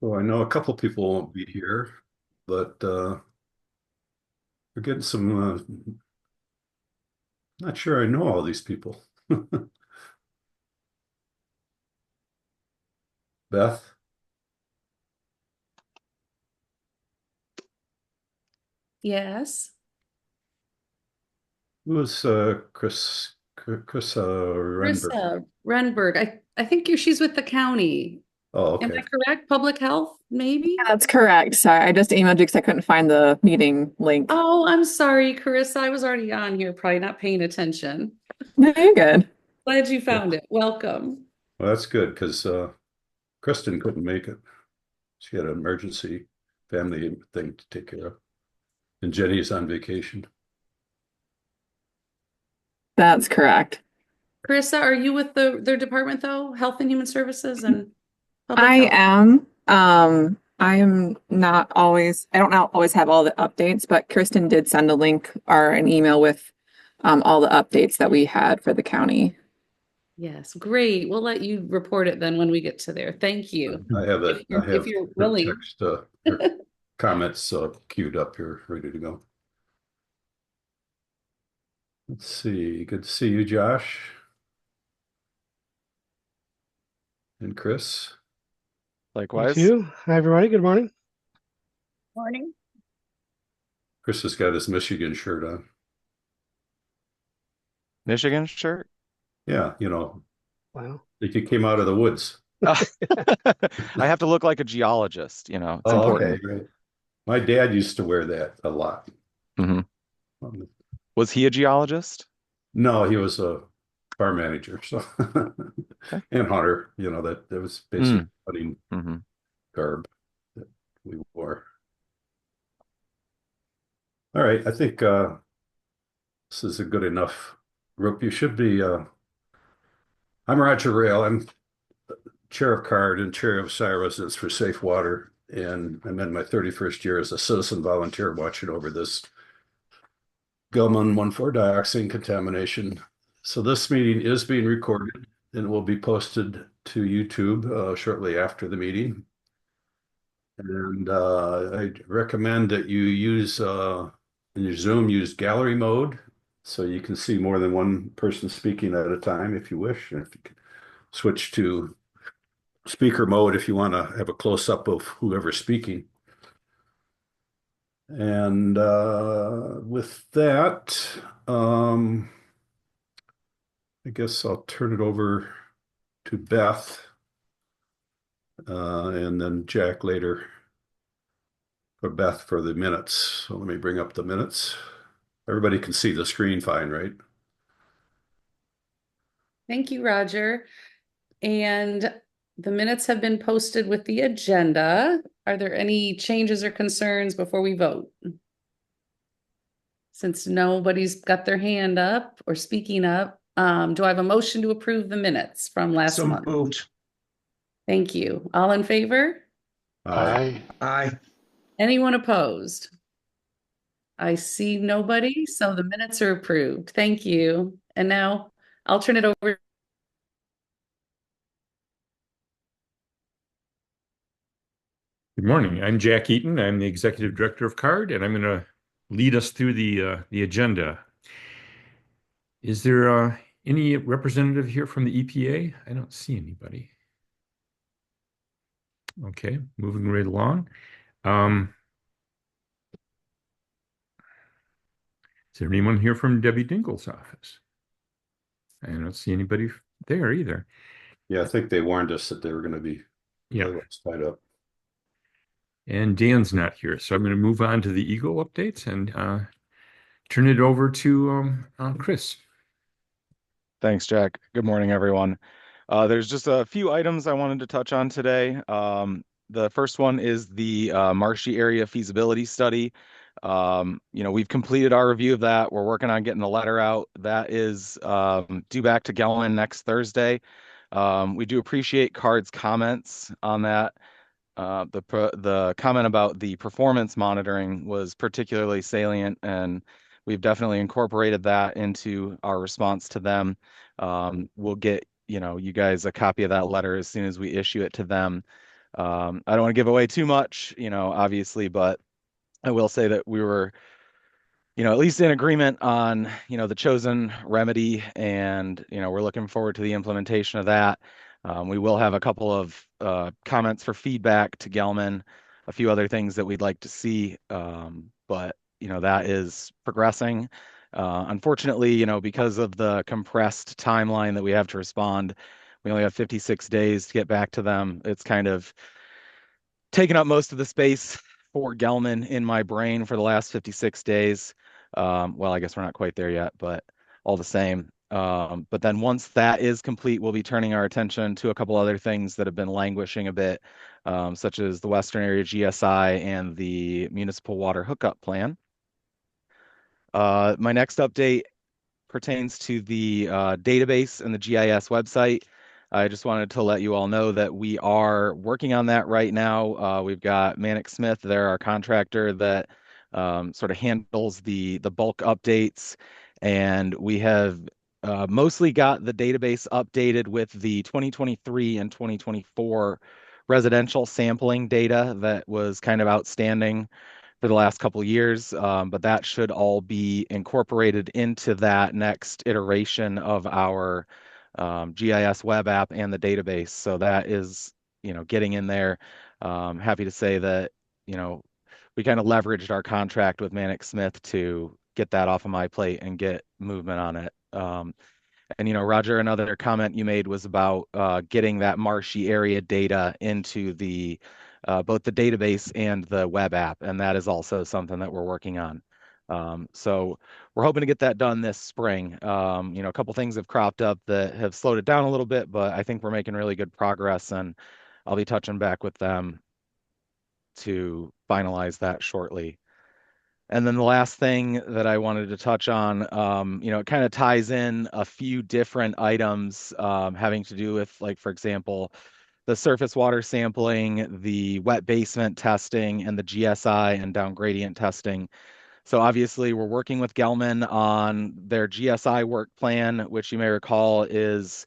So I know a couple people won't be here, but we're getting some, not sure I know all these people. Beth, Yes. who was Chris Renberg? Marissa Renberg. I think she's with the county. Oh, Am okay. I correct? Public health, maybe? That's correct. Sorry, I just emailed you because I couldn't find the meeting link. Oh, I'm sorry, Carissa. I was already on here, probably not paying attention. No, you're good. Glad you found it. Welcome. Well, that's good because Kristen couldn't make it. She had an emergency family thing to take care of. And Jenny's on vacation. That's correct. Carissa, are you with their department though? Health and Human Services and Public I Health? am. I am not always, I don't now always have all the updates, but Kristen did send a link or an email with all the updates that we had for the county. Yes, great. We'll let you report it then when we get to there. Thank you. I have it. I If have you're her willing. text, her comments queued up here, ready to go. Let's see. Good to see you, Josh and Chris. You Likewise. too. Hi, everybody. Good morning. Morning. Chris has got his Michigan shirt on. Michigan shirt? Yeah, Wow. like he came out of the woods. I have to look like a geologist, it's Oh, important. okay, great. My dad used to wear that a lot. Mhm. Um, Was he a geologist? No, he was a farm manager, so Okay. and hunter. That was basically Mm. hunting hmm garb that we wore. All right, I think this is a good enough group. You should be. I'm Roger Rayle. I'm chair of CARD and chair of SIRE Residents for Safe Water, and I'm in my 31st year as a citizen volunteer watching over this Gelman 1,4-dioxane contamination. So this meeting is being recorded and will be posted to YouTube shortly after the meeting. And I recommend that you use in your Zoom, use gallery mode so you can see more than one person speaking at a time if you wish. And if you can switch to speaker mode if you want to have a close-up of whoever's speaking. And with that, I guess I'll turn it over to Beth and then Jack later for Beth for the minutes. So let me bring up the minutes. Everybody can see the screen fine, right? Thank you, Roger. And the minutes have been posted with the agenda. Are there any changes or concerns before we vote? Since nobody's got their hand up or speaking up, do I have a motion to approve the minutes from last month? Moved. Thank you. All in favor? Aye. Aye. Anyone opposed? I see nobody, so the minutes are approved. Thank you. And now I'll turn it over. Good morning. I'm Jack Eaton. I'm the Executive Director of CARD, and I'm going to lead us through the agenda. Is there any representative here from the EPA? I don't see anybody. Okay, moving right along. Is there anyone here from Debbie Dingell's office? I don't see anybody there either. Yeah, I think they warned us that they were going to be tied up. And Dan's not here, so I'm going to move on to the EGLE updates and turn it over to Chris. Thanks, Jack. Good morning, everyone. There's just a few items I wanted to touch on today. The first one is the marshy area feasibility study. We've completed our review of that. We're working on getting the letter out. That is due back to Gelman next Thursday. We do appreciate CARD's comments on that. The comment about the performance monitoring was particularly salient, and we've definitely incorporated that into our response to them. We'll get you guys a copy of that letter as soon as we issue it to them. I don't want to give away too much, obviously, but I will say that we were, at least in agreement on, the chosen remedy, and, we're looking forward to the implementation of that. We will have a couple of comments for feedback to Gelman, a few other things that we'd like to see, but, that is progressing. Unfortunately, because of the compressed timeline that we have to respond, we only have 56 days to get back to them. It's kind of taken up most of the space for Gelman in my brain for the last 56 days. Well, I guess we're not quite there yet, but all the same. But then once that is complete, we'll be turning our attention to a couple other things that have been languishing a bit, such as the Western Area GSI and the Municipal Water Hookup Plan. My next update pertains to the database and the GIS website. I just wanted to let you all know that we are working on that right now. We've got Manic Smith, they're our contractor that sort of handles the bulk updates, and we have mostly got the database updated with the 2023 and 2024 residential sampling data that was kind of outstanding for the last couple of years, but that should all be incorporated into that next iteration of our GIS web app and the database. So that is, getting in there. Happy to say that, we kind of leveraged our contract with Manic Smith to get that off of my plate and get movement on it. And Roger, another comment you made was about getting that marshy area data into the both the database and the web app, and that is also something that we're working on. So we're hoping to get that done this spring. A couple things have cropped up that have slowed it down a little bit, but I think we're making really good progress, and I'll be touching back with them to finalize that shortly. And then the last thing that I wanted to touch on, it kind of ties in a few different items having to do with, like, for example, the surface water sampling, the wet basement testing, and the GSI and down gradient testing. So obviously we're working with Gelman on their GSI work plan, which you may recall is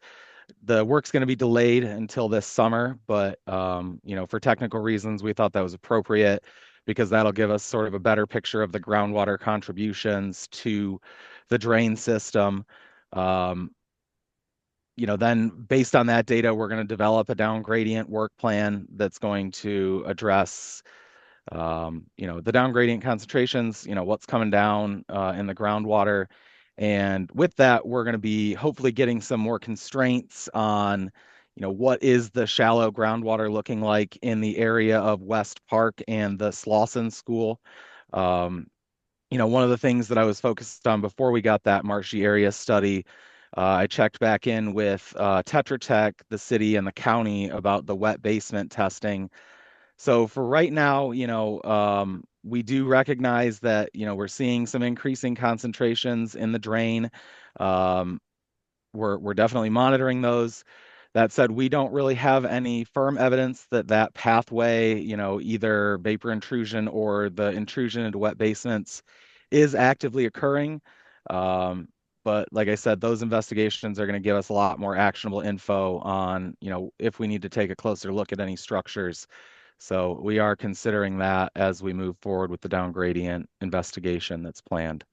the work's going to be delayed until this summer, but for technical reasons, we thought that was appropriate because that'll give us sort of a better picture of the groundwater contributions to the drain system. Then based on that data, we're going to develop a down gradient work plan that's going to address the down gradient concentrations, what's coming down in the groundwater. And with that, we're going to be hopefully getting some more constraints on, what is the shallow groundwater looking like in the area of West Park and the Slauson School. One of the things that I was focused on before we got that marshy area study, I checked back in with Tetra Tech, the city, and the county about the wet basement testing. So for right now, we do recognize that, we're seeing some increasing concentrations in the drain. We're definitely monitoring those. That said, we don't really have any firm evidence that that pathway, either vapor intrusion or the intrusion into wet basements is actively occurring. But like I said, those investigations are going to give us a lot more actionable info on, if we need to take a closer look at any structures. So we are considering that as we move forward with the down gradient investigation that's planned.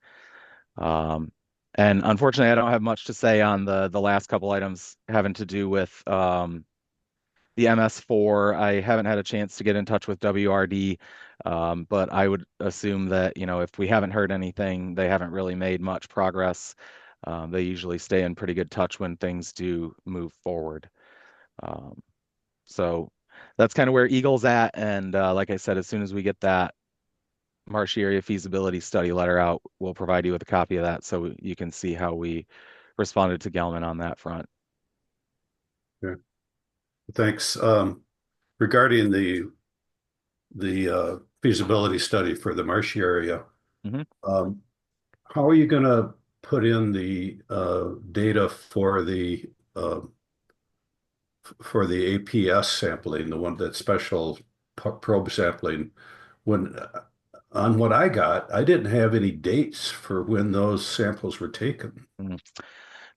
And unfortunately, I don't have much to say on the last couple items having to do with the MS4. I haven't had a chance to get in touch with WRD, but I would assume that, if we haven't heard anything, they haven't really made much progress. They usually stay in pretty good touch when things do move forward. So that's kind of where EGLE's at. And like I said, as soon as we get that marshy area feasibility study letter out, we'll provide you with a copy of that so you can see how we responded to Gelman on that front. Okay. Thanks. Regarding the feasibility study for the marshy area, how are you going to put in the data for the APS sampling, the one that special probe sampling? When on what I got, I didn't have any dates for when those samples were taken.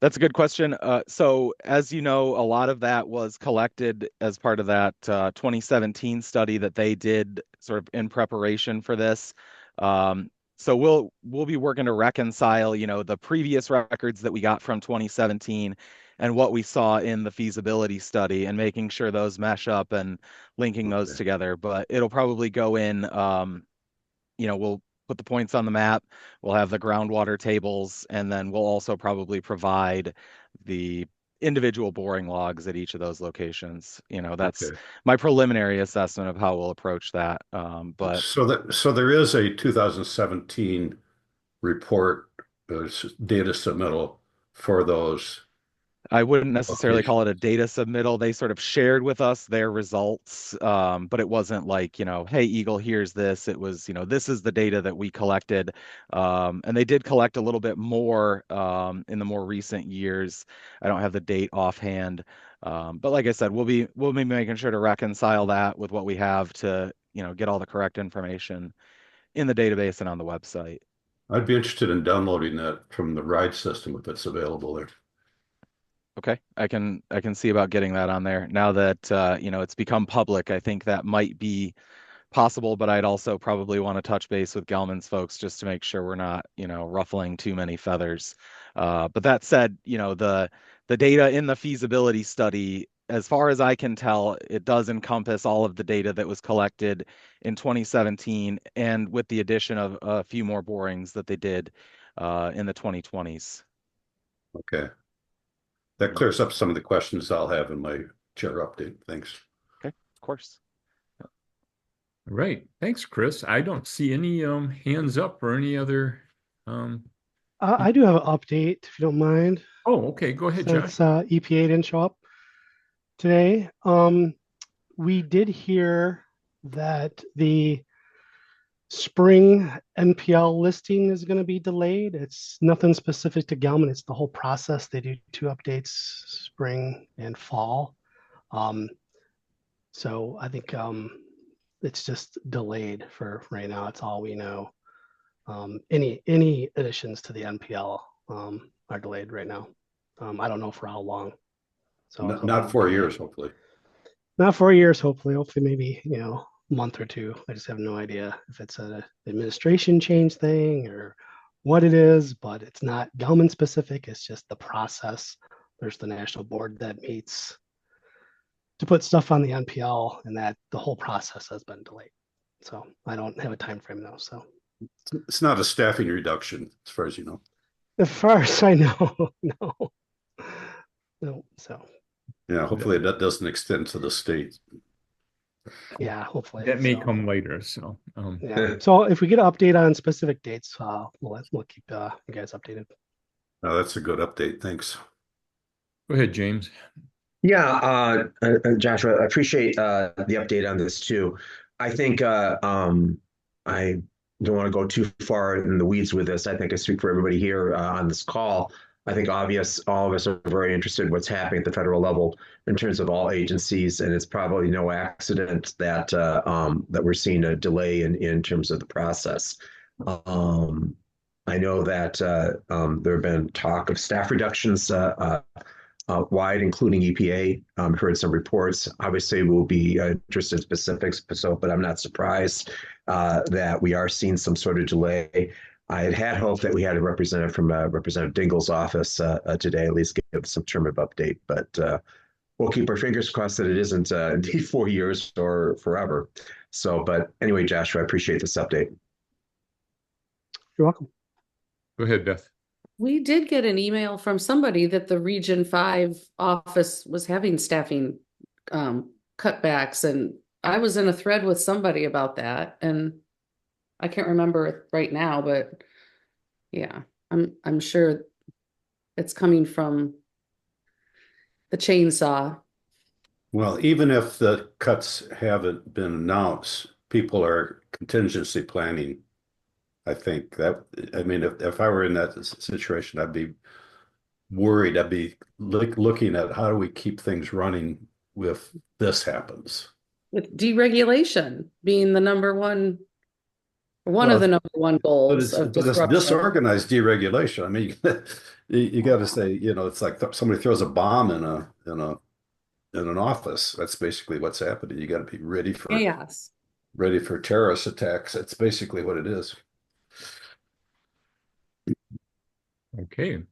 That's a good question. So as you know, a lot of that was collected as part of that 2017 study that they did sort of in preparation for this. So we'll be working to reconcile, the previous records that we got from 2017 and what we saw in the feasibility study and making sure those mesh up and linking those Okay. together. But it'll probably go in, we'll put the points on the map, we'll have the groundwater tables, and then we'll also probably provide the individual boring logs at each of those locations. That's Okay. my preliminary assessment of how we'll approach that. But So there is a 2017 report, data submittal for those I wouldn't necessarily call it a locations. data submittal. They sort of shared with us their results, but it wasn't like, hey, EGLE, here's this. It was, this is the data that we collected. And they did collect a little bit more in the more recent years. I don't have the date offhand. But like I said, we'll be making sure to reconcile that with what we have to, get all the correct information in the database and on the website. I'd be interested in downloading that from the ride system if it's available there. Okay, I can see about getting that on there now that it's become public. I think that might be possible, but I'd also probably want to touch base with Gelman's folks just to make sure we're not, ruffling too many feathers. But that said, the data in the feasibility study, as far as I can tell, it does encompass all of the data that was collected in 2017, and with the addition of a few more borings that they did in the 2020s. Okay. That clears up some of the questions I'll have in my chair update. Thanks. Okay, of course. All right. Thanks, Chris. I don't see any hands up or any other. I do have an update, if you don't mind, Oh, okay. Go ahead, Josh. since EPA didn't show up today. We did hear that the spring NPL listing is going to be delayed. It's nothing specific to Gelman. It's the whole process. They do two updates, spring and fall. So I think it's just delayed for right now. That's all we know. Any additions to the NPL are delayed right now. I don't know for how long. So Not 4 years, hopefully. not 4 years, hopefully. Hopefully, maybe a month or two. I just have no idea if it's an administration change thing or what it is, but it's not Gelman specific. It's just the process. There's the national board that meets to put stuff on the NPL, and that the whole process has been delayed. So I don't have a time frame though. So It's not a staffing reduction, as far as you know. as far as I know, no. So Yeah, hopefully that doesn't extend to the state. yeah, hopefully That may so. come later. So, Yeah. So if we get an update on specific dates, we'll keep you guys updated. No, that's a good update. Thanks. go ahead, James. Yeah, Joshua, I appreciate the update on this too. I think I don't want to go too far in the weeds with this. I think I speak for everybody here on this call. I think all of us are very interested in what's happening at the federal level in terms of all agencies, and it's probably no accident that that we're seeing a delay in terms of the process. I know that there have been talk of staff reductions wide, including EPA. Heard some reports. Obviously, we'll be interested in specifics, but I'm not surprised that we are seeing some sort of delay. I had hoped that we had a representative from Representative Dingell's office today, at least give some term of update. But we'll keep our fingers crossed that it isn't indeed 4 years or forever. So, but anyway, Joshua, I appreciate this update. You're welcome. Go ahead, Beth. We did get an email from somebody that the Region 5 office was having staffing cutbacks, and I was in a thread with somebody about that, and I can't remember it right now, but yeah, I'm sure it's coming from the chainsaw. Well, even if the cuts haven't been announced, people are contingency planning. I think I mean, if I were in that situation, I'd be worried. I'd be looking at how do we keep things running if this happens. With deregulation being the number one One of Well, the number one goals it's of it's disruption. disorganized deregulation. I mean, you got to say, it's like somebody throws a bomb in an office. That's basically what's happening. You got to be Chaos. ready for terrorist attacks. That's basically what it is. Okay.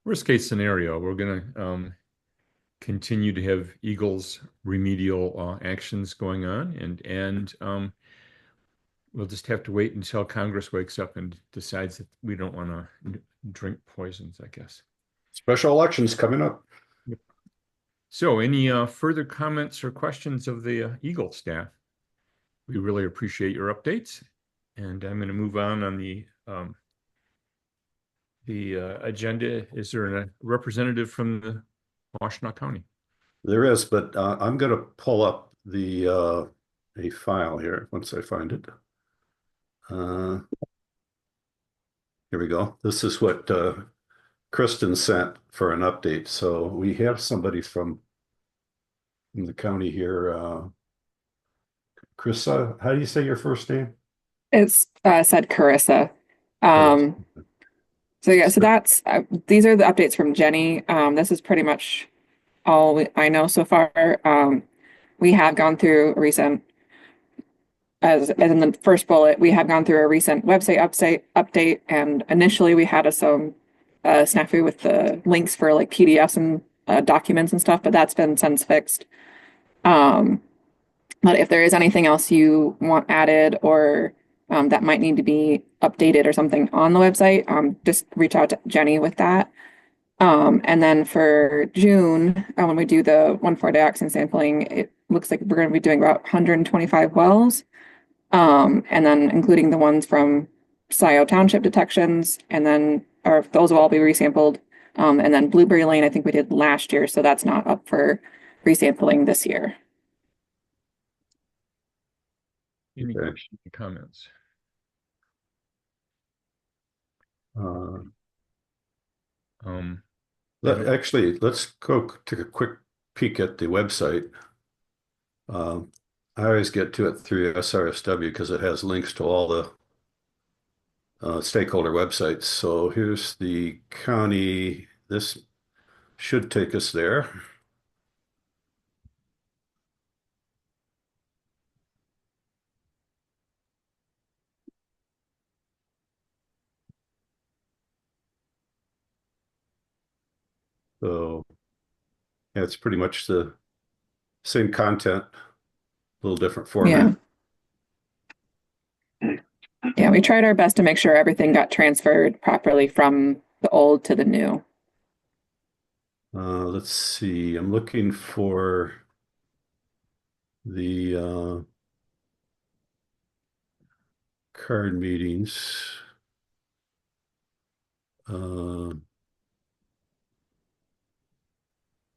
Worst case scenario, we're going to continue to have EGLE's remedial actions going on, and we'll just have to wait until Congress wakes up and decides that we don't want to drink poisons, I guess. Special elections coming up. Yep. So any further comments or questions of the EGLE staff? We really appreciate your updates. And I'm going to move on the agenda. Is there a representative from the Washtenaw County? There is, but I'm going to pull up a file here once I find it. Here we go. This is what Kristen sent for an update. So we have somebody from the county here. Krissa, how do you say your first name? It's said Carissa. So yeah, so that's these are the updates from Jenny. This is pretty much all I know so far. We have gone through a recent, as in the first bullet, we have gone through a recent website update, and initially we had some snafu with the links for like PDFs and documents and stuff, but that's been since fixed. But if there is anything else you want added or that might need to be updated or something on the website, just reach out to Jenny with that. And then for June, when we do the 1,4-day oxygen sampling, it looks like we're going to be doing about 125 wells, and then including the ones from Scioto Township detections, and then those will all be resampled. And then Blueberry Lane, I think we did last year, so that's not up for resampling this year. Any questions or comments? Actually, let's go take a quick peek at the website. I always get to it through SRSW because it has links to all the stakeholder websites. So here's the county. This should take us there. So yeah, it's pretty much the same content, a little different format. Yeah, we tried our best to make sure everything got transferred properly from the old to the new. Let's see. I'm looking for the card meetings.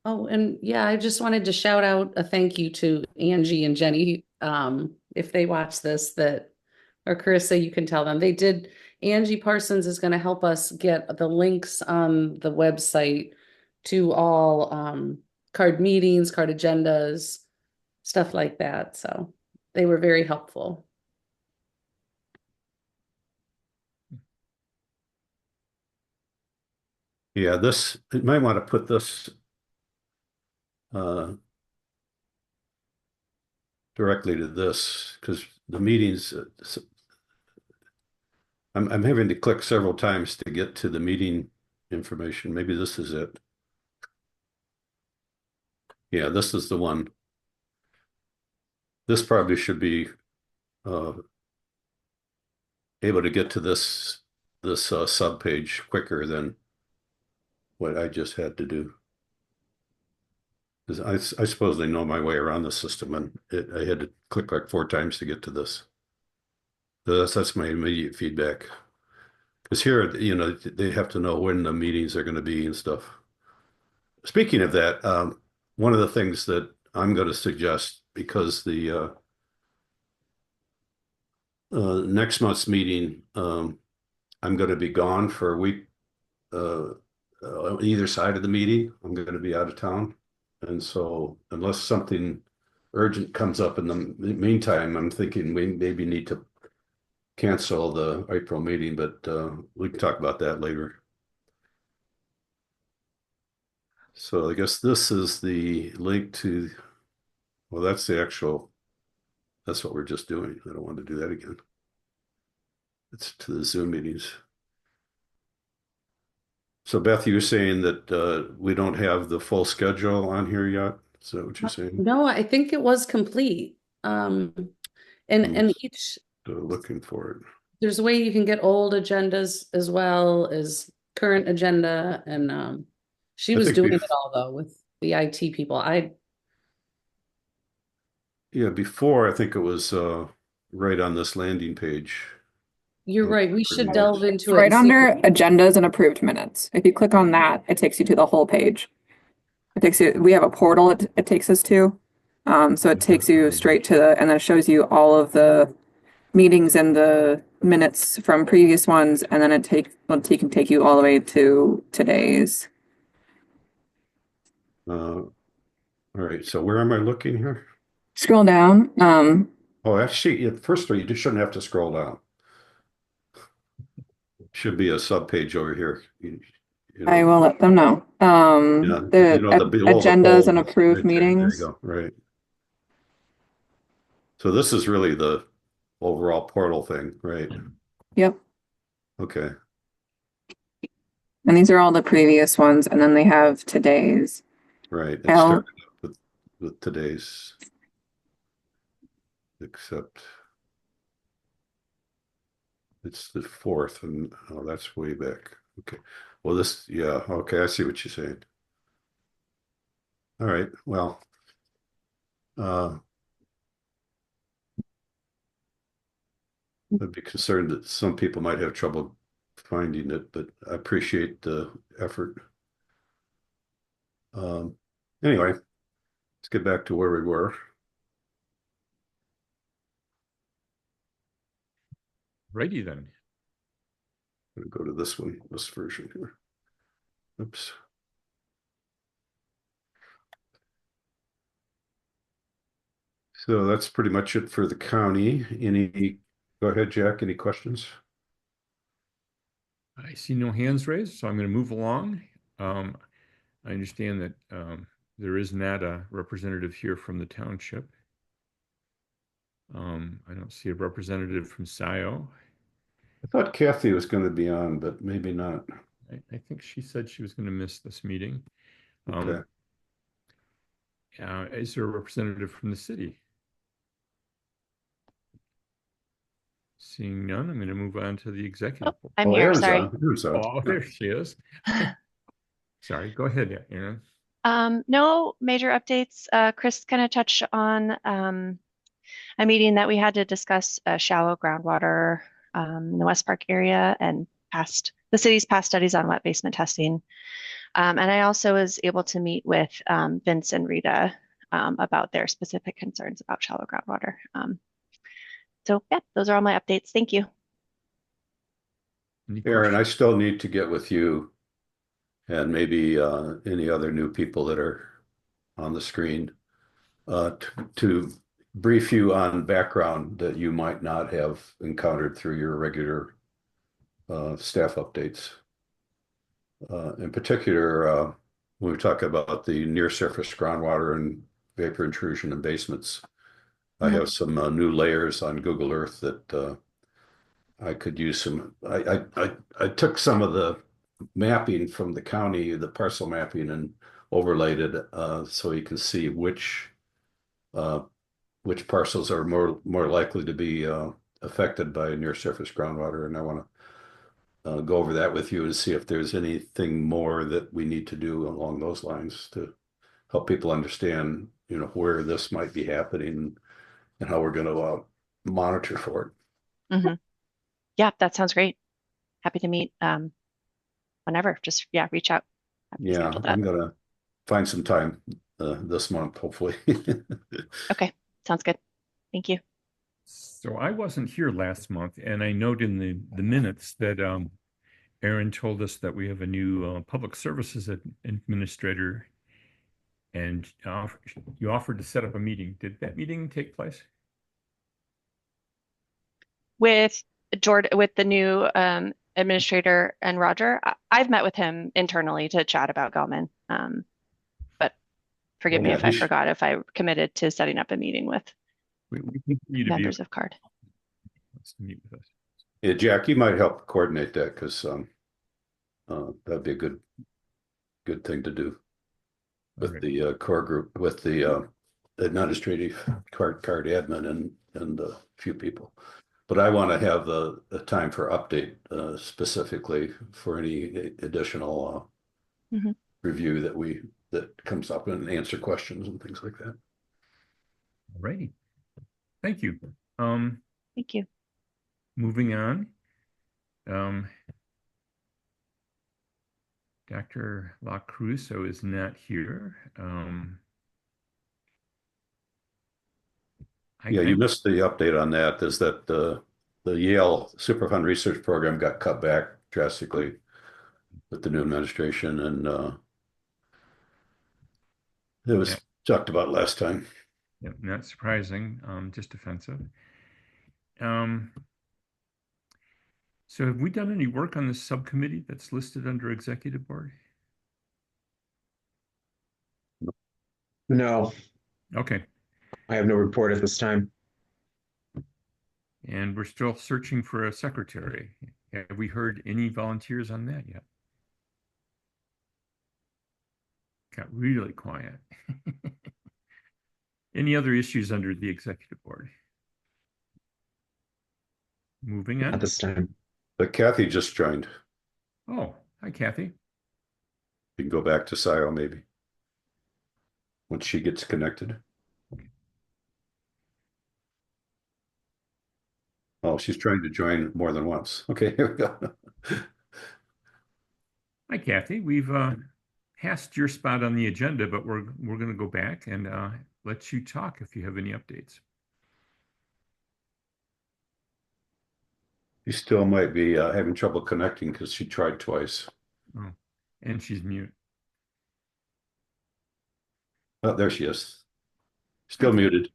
Oh, and yeah, I just wanted to shout out a thank you to Angie and Jenny. If they watch this, or Carissa, you can tell them they did. Angie Parsons is going to help us get the links on the website to all card meetings, card agendas, stuff like that. So they were very helpful. Yeah, you might want to put this directly to this because the meetings, I'm having to click several times to get to the meeting information. Maybe this is it. Yeah, this is the one. This probably should be able to get to this sub page quicker than what I just had to do. Because I suppose they know my way around the system, and I had to click like 4 times to get to this. So that's my immediate feedback. Because here, they have to know when the meetings are going to be and stuff. Speaking of that, one of the things that I'm going to suggest, because the next month's meeting, I'm going to be gone for a week. Either side of the meeting, I'm going to be out of town. And so unless something urgent comes up in the meantime, I'm thinking we maybe need to cancel the April meeting, but we can talk about that later. So I guess this is the link to, well, that's what we're just doing. I don't want to do that again. It's to the Zoom meetings. So Beth, you were saying that we don't have the full schedule on here yet? Is that what you're saying? No, I think it was complete. And each Looking for it. there's a way you can get old agendas as well as current agenda, and she was doing it all though with the IT people. Yeah, before I think it was right on this landing page. You're right. We should delve into it. Right under agendas and approved minutes. If you click on that, it takes you to the whole page. It takes you, we have a portal it takes us to. So it takes you straight to and then it shows you all of the meetings and the minutes from previous ones, and then it can take you all the way to today's. All right. So where am I looking here? Scroll down. Oh, actually, first of all, you just shouldn't have to scroll down. Should be a subpage over here. I will let them know. The agendas and approved meetings. There you go. Right. So this is really the overall portal thing, right? Yep. Okay. And these are all the previous ones, and then they have today's. Right. It started with today's, except it's the 4th, and oh, that's way back. Okay. Well, yeah. Okay, I see what you're saying. All right. Well, I'd be concerned that some people might have trouble finding it, but I appreciate the effort. Anyway, let's get back to where we were. Righty then. I'm going to go to this one, this version here. Oops. So that's pretty much it for the county. Go ahead, Jack, any questions? I see no hands raised, so I'm going to move along. I understand that there is not a representative here from the township. I don't see a representative from SIO. I thought Kathy was going to be on, but maybe not. I think she said she was going to miss this meeting. Okay. Is there a representative from the city? Seeing none, I'm going to move on to the executive. Oh, I'm here. Sorry. Oh, there she is. Sorry, go ahead, Erin. No major updates. Chris kind of touched on a meeting that we had to discuss shallow groundwater in the West Park area and the city's past studies on wet basement testing. And I also was able to meet with Vince and Rita about their specific concerns about shallow groundwater. So yeah, those are all my updates. Thank you. Erin, I still need to get with you and maybe any other new people that are on the screen to brief you on background that you might not have encountered through your regular staff updates. In particular, when we talk about the near surface groundwater and vapor intrusion in basements, I have some new layers on Google Earth that I could use some. I took some of the mapping from the county, the parcel mapping, and overlaid it so you can see which parcels are more likely to be affected by near surface groundwater, and I want to go over that with you and see if there's anything more that we need to do along those lines to help people understand, where this might be happening and how we're going to monitor for it. Mm-hmm. Yeah, that sounds great. Happy to meet whenever. Just reach out. Yeah, I'm going to find some time this month, hopefully. Okay, sounds good. Thank you. So I wasn't here last month, and I note in the minutes that Erin told us that we have a new public services administrator, and you offered to set up a meeting. Did that meeting take place? With George, with the new administrator and Roger, I've met with him internally to chat about Gelman. But forgive me Yeah, if I forgot if I committed to setting up a meeting with we continue to be members of CARD. to meet with us. Yeah, Jack, you might help coordinate that because that'd be a good thing to do with Alright. the core group, with the administrative card admin and a few people. But I want to have the time for update specifically for any additional Mhm. review that comes up and answer questions and things like that. Alrighty. Thank you. Thank you. Moving on. Dr. LaCruso is not here. Yeah, you missed the update on that. Is that the Yale Superfund research program got cut back drastically with the new administration, and it was talked about last time. Yeah, not surprising, just offensive. So have we done any work on this subcommittee that's listed under executive board? No, Okay. I have no report at this time. And we're still searching for a secretary. Have we heard any volunteers on that yet? Got really quiet. Any other issues under the executive board? Moving on. At this time. But Kathy just joined. Oh, hi, Kathy. You can go back to SIO maybe once she gets connected. Oh, she's trying to join more than once. Okay, here we go. Hi, Kathy. We've passed your spot on the agenda, but we're going to go back and let you talk if you have any updates. She still might be having trouble connecting because she tried twice. Oh, and she's mute. Oh, there she is. Still muted.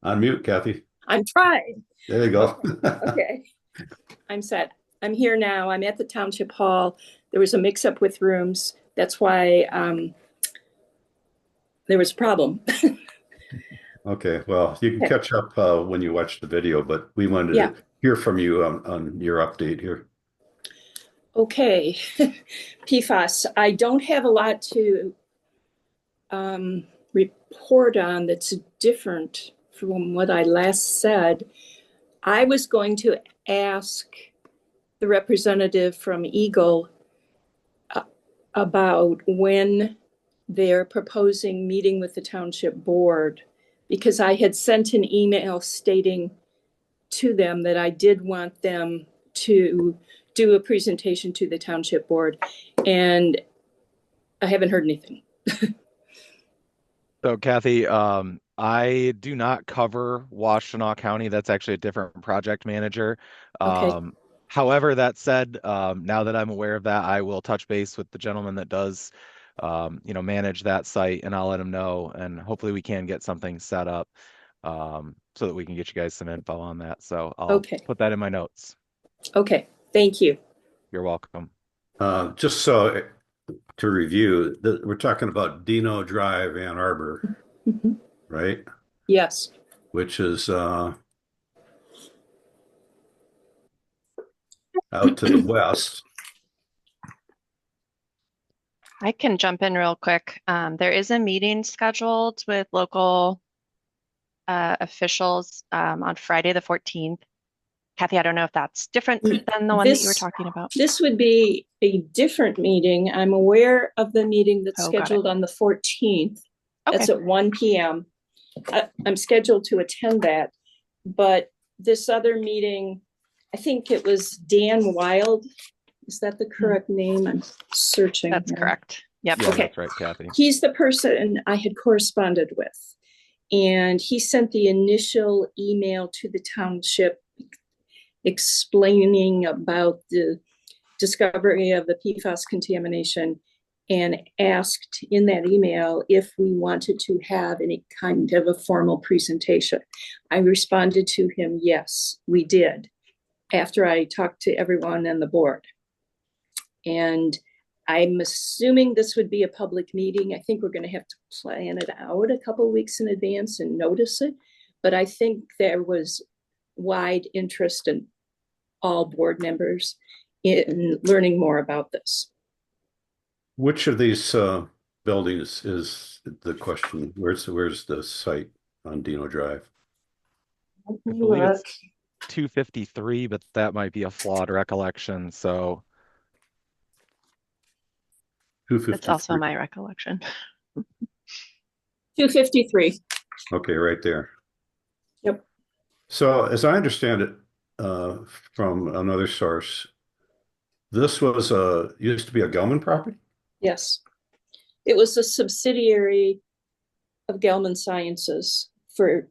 Unmute, Kathy. I'm trying. There you go. Okay. I'm set. I'm here now. I'm at the Township Hall. There was a mix-up with rooms. That's why there was a problem. Okay, well, you can catch up when you watch the video, but we wanted Yeah. to hear from you on your update here. Okay. PFAS. I don't have a lot to report on that's different from what I last said. I was going to ask the representative from EGLE about when they're proposing meeting with the township board, because I had sent an email stating to them that I did want them to do a presentation to the township board, and I haven't heard anything. So Kathy, I do not cover Washtenaw County. That's actually a different project manager. Okay. However, that said, now that I'm aware of that, I will touch base with the gentleman that does, manage that site, and I'll let him know, and hopefully we can get something set up, so that we can get you guys some info on that. So I'll put that in my notes. Okay. Thank you. You're welcome. Just so to review, we're talking about Dino Drive, Ann Arbor, right? Yes. Which is out to the west. I can jump in real quick. There is a meeting scheduled with local officials on Friday the 14th. Kathy, I don't know if that's different than the one that you were talking about. This would be a different meeting. I'm aware of the meeting that's scheduled on the 14th. Okay. That's at 1 p.m. I'm scheduled to attend that. But this other meeting, I think it was Dan Wild. Is that the correct name? I'm searching. That's correct. Yep. Yeah, Okay. that's right, Kathy. He's the person I had corresponded with. And he sent the initial email to the township explaining about the discovery of the PFAS contamination and asked in that email if we wanted to have any kind of a formal presentation. I responded to him, yes, we did, after I talked to everyone on the board. And I'm assuming this would be a public meeting. I think we're going to have to plan it out a couple of weeks in advance and notice it. But I think there was wide interest in all board members in learning more about this. Which of these buildings is the question? Where's the site on Dino Drive? I believe it's 253, but that might be a flawed recollection. So 253. That's also my recollection. 253. Okay, right there. Yep. So as I understand it from another source, this was used to be a Gelman property? Yes. It was a subsidiary of Gelman Sciences for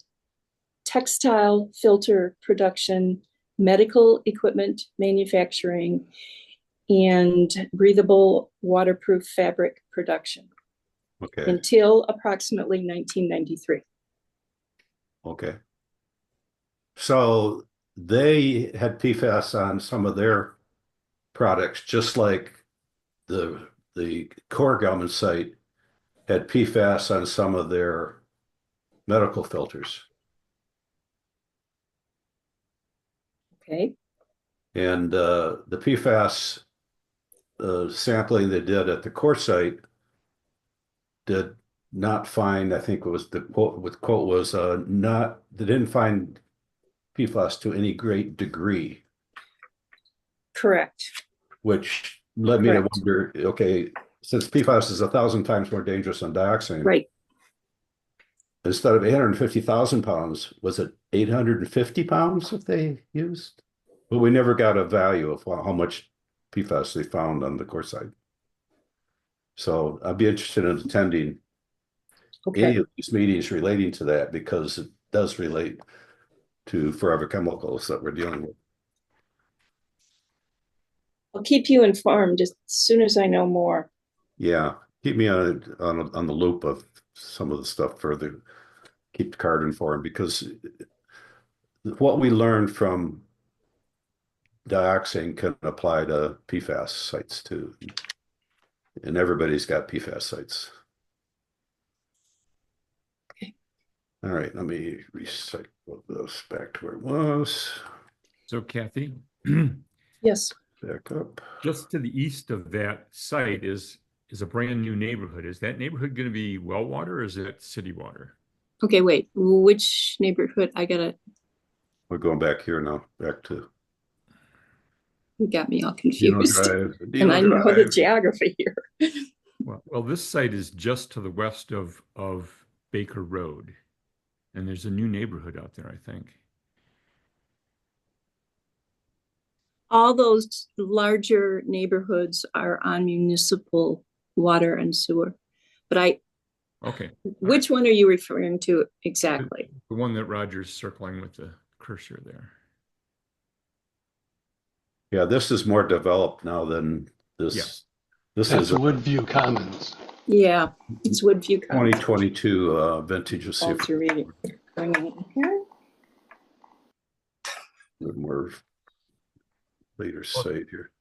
textile filter production, medical equipment manufacturing, and breathable waterproof fabric production. Okay. Until approximately 1993. Okay. So they had PFAS on some of their products, just like the core Gelman site had PFAS on some of their medical filters. Okay. And the PFAS sampling they did at the core site did not find, I think it was the quote was they didn't find PFAS to any great degree. Correct. Which led me to wonder, okay, since PFAS is 1,000 times more dangerous than dioxin, right? Instead of 850,000 pounds, was it 850 pounds that they used? But we never got a value of how much PFAS they found on the core side. So I'd be interested in attending any of these meetings relating to that, because it does relate to forever chemicals that we're dealing with. I'll keep you informed as soon as I know more. Yeah, keep me on the loop of some of the stuff further. Keep the card informed, because what we learned from dioxin can apply to PFAS sites too. And everybody's got PFAS sites. Okay. All right, let me recycle this back to where it was. So Kathy, yes, back up. Just to the east of that site is a brand new neighborhood. Is that neighborhood going to be well water, or is it city water? Okay, wait, which neighborhood? I gotta. We're going back here now, back to. You got me all confused. Dino and I know Drive. the geography here. Well, this site is just to the west of Baker Road, and there's a new neighborhood out there, I think. All those larger neighborhoods are on municipal water and sewer. But okay. Which one are you referring to exactly? The one that Roger's circling with the cursor there. Yeah, this is more developed now than this. Yeah. This That's is Woodview Commons. Yeah, it's Woodview Commons. 2022 vintage of All to read it. Going in here. More later site here.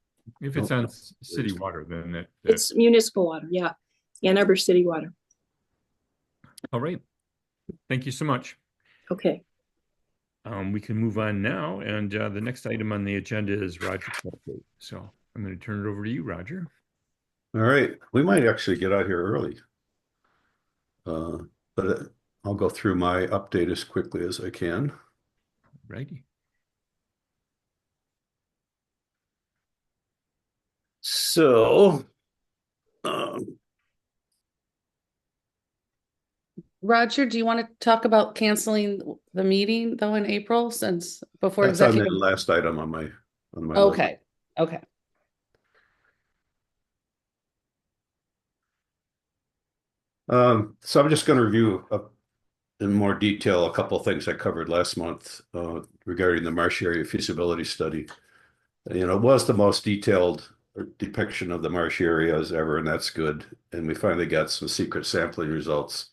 If it's on city water, then it's municipal water. Yeah, Ann Arbor City Water. All right. Thank you so much. Okay. We can move on now, and the next item on the agenda is Roger's update. So I'm going to turn it over to you, Roger. All right, we might actually get out here early, but I'll go through my update as quickly as I can. Righty. So, Roger, do you want to talk about canceling the meeting though in April, since before that's on the executive? last item on my Okay. list. Okay. So I'm just going to review in more detail a couple of things I covered last month regarding the marsh area feasibility study. You know, it was the most detailed depiction of the marsh area as ever, and that's good. And we finally got some secret sampling results.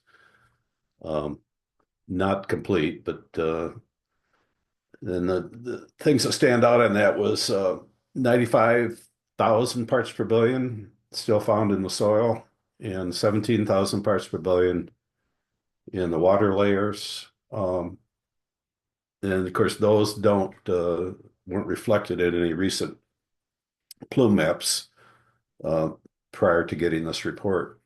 Not complete, but then the things that stand out on that was 95,000 parts per billion still found in the soil, and 17,000 parts per billion in the water layers. And of course, those weren't reflected in any recent plume maps prior to getting this report.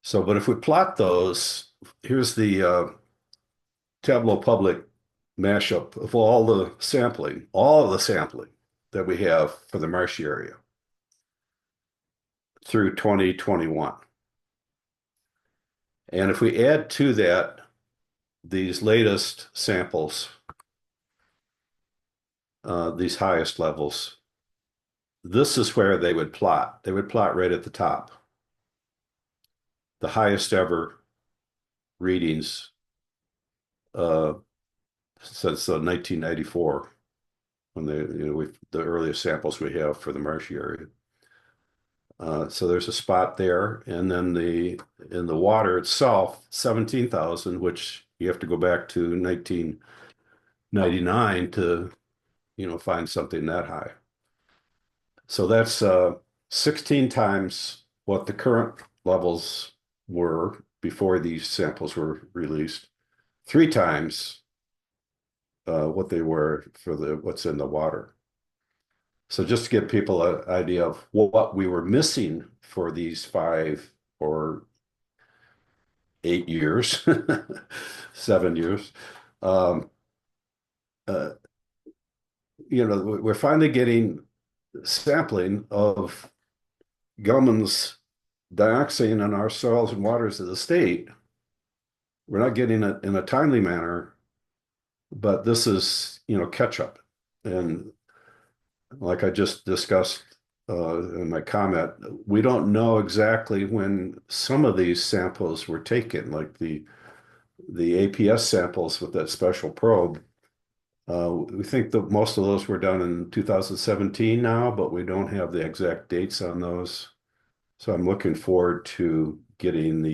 So, but if we plot those, here's the Tableau Public mashup of all of the sampling that we have for the marshy area through 2021. And if we add to that these latest samples, these highest levels, this is where they would plot. They would plot right at the top. The highest ever readings since 1994, when the earliest samples we have for the marshy area. So there's a spot there, and then in the water itself, 17,000, which you have to go back to 1999 to find something that high. So that's 16 times what the current levels were before these samples were released, 3 times what they were for what's in the water. So just to give people an idea of what we were missing for these 5 or 8 years, 7 years, we're finally getting sampling of Gelman's dioxin in our soils and waters of the state. We're not getting it in a timely manner, but this is, catch up. And like I just discussed in my comment, we don't know exactly when some of these samples were taken, like the APS samples with that special probe. We think that most of those were done in 2017 now, but we don't have the exact dates on those. So I'm looking forward to getting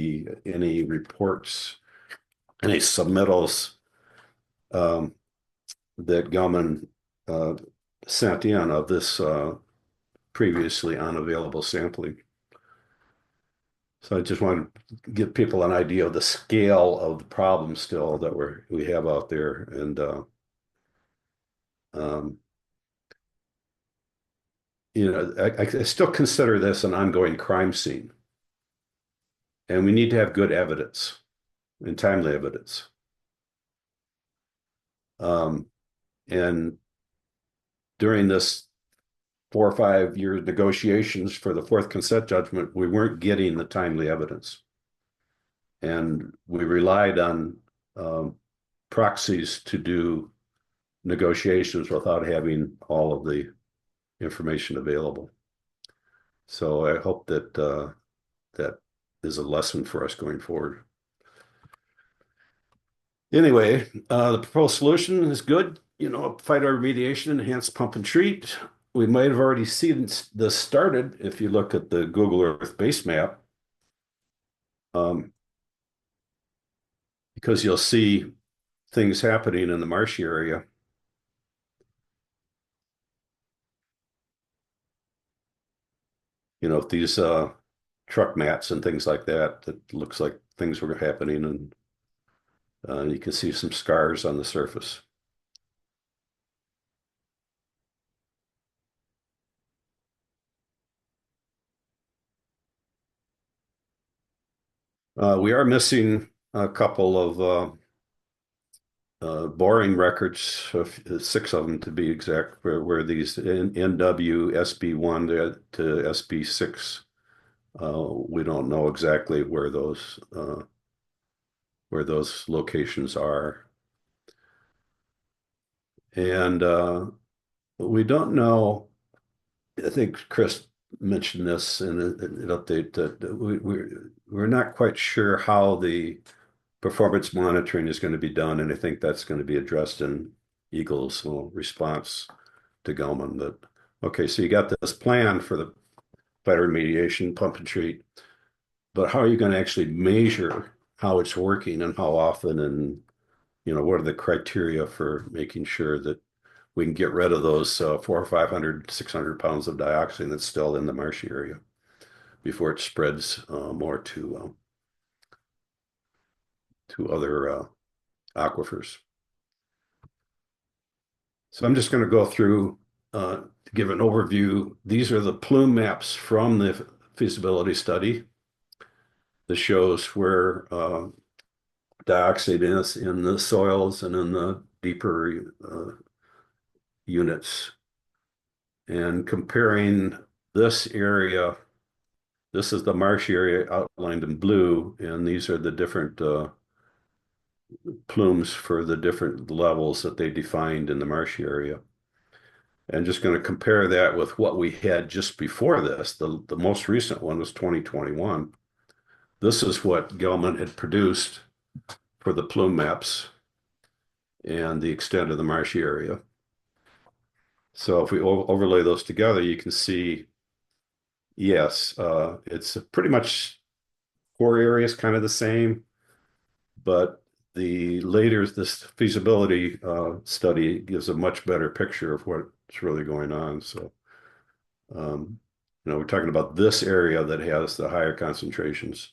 any reports, any submittals that Gelman sent in of this previously unavailable sampling. So I just want to give people an idea of the scale of the problem still that we have out there, and I still consider this an ongoing crime scene, and we need to have good evidence and timely evidence. And during this 4 or 5 year negotiations for the 4th consent judgment, we weren't getting the timely evidence, and we relied on proxies to do negotiations without having all of the information available. So I hope that that is a lesson for us going forward. Anyway, the proposed solution is good. Fight our remediation, enhanced pump and treat. We might have already seen this started if you look at the Google Earth base map, because you'll see things happening in the marshy area. These truck mats and things like that, that looks like things were happening, and you can see some scars on the surface. We are missing a couple of boring records, 6 of them to be exact, where these NW SB1 to SB6, we don't know exactly where those locations are. And we don't know, I think Chris mentioned this in an update, that we're not quite sure how the performance monitoring is going to be done, and I think that's going to be addressed in EGLE's response to Gelman. That Okay, so you got this plan for the phyto remediation, pump and treat, but how are you going to actually measure how it's working and how often, and what are the criteria for making sure that we can get rid of those 400 or 500, 600 pounds of dioxin that's still in the marshy area before it spreads more to other aquifers. So I'm just going to go through to give an overview. These are the plume maps from the feasibility study that shows where dioxide is in the soils and in the deeper units. And comparing this area, this is the marsh area outlined in blue, and these are the different plumes for the different levels that they defined in the marshy area. And just going to compare that with what we had just before this. The most recent one was 2021. This is what Gelman had produced for the plume maps and the extent of the marshy area. So if we overlay those together, you can see, yes, it's pretty much core area is kind of the same, but this feasibility study gives a much better picture of what's really going on. So, we're talking about this area that has the higher concentrations.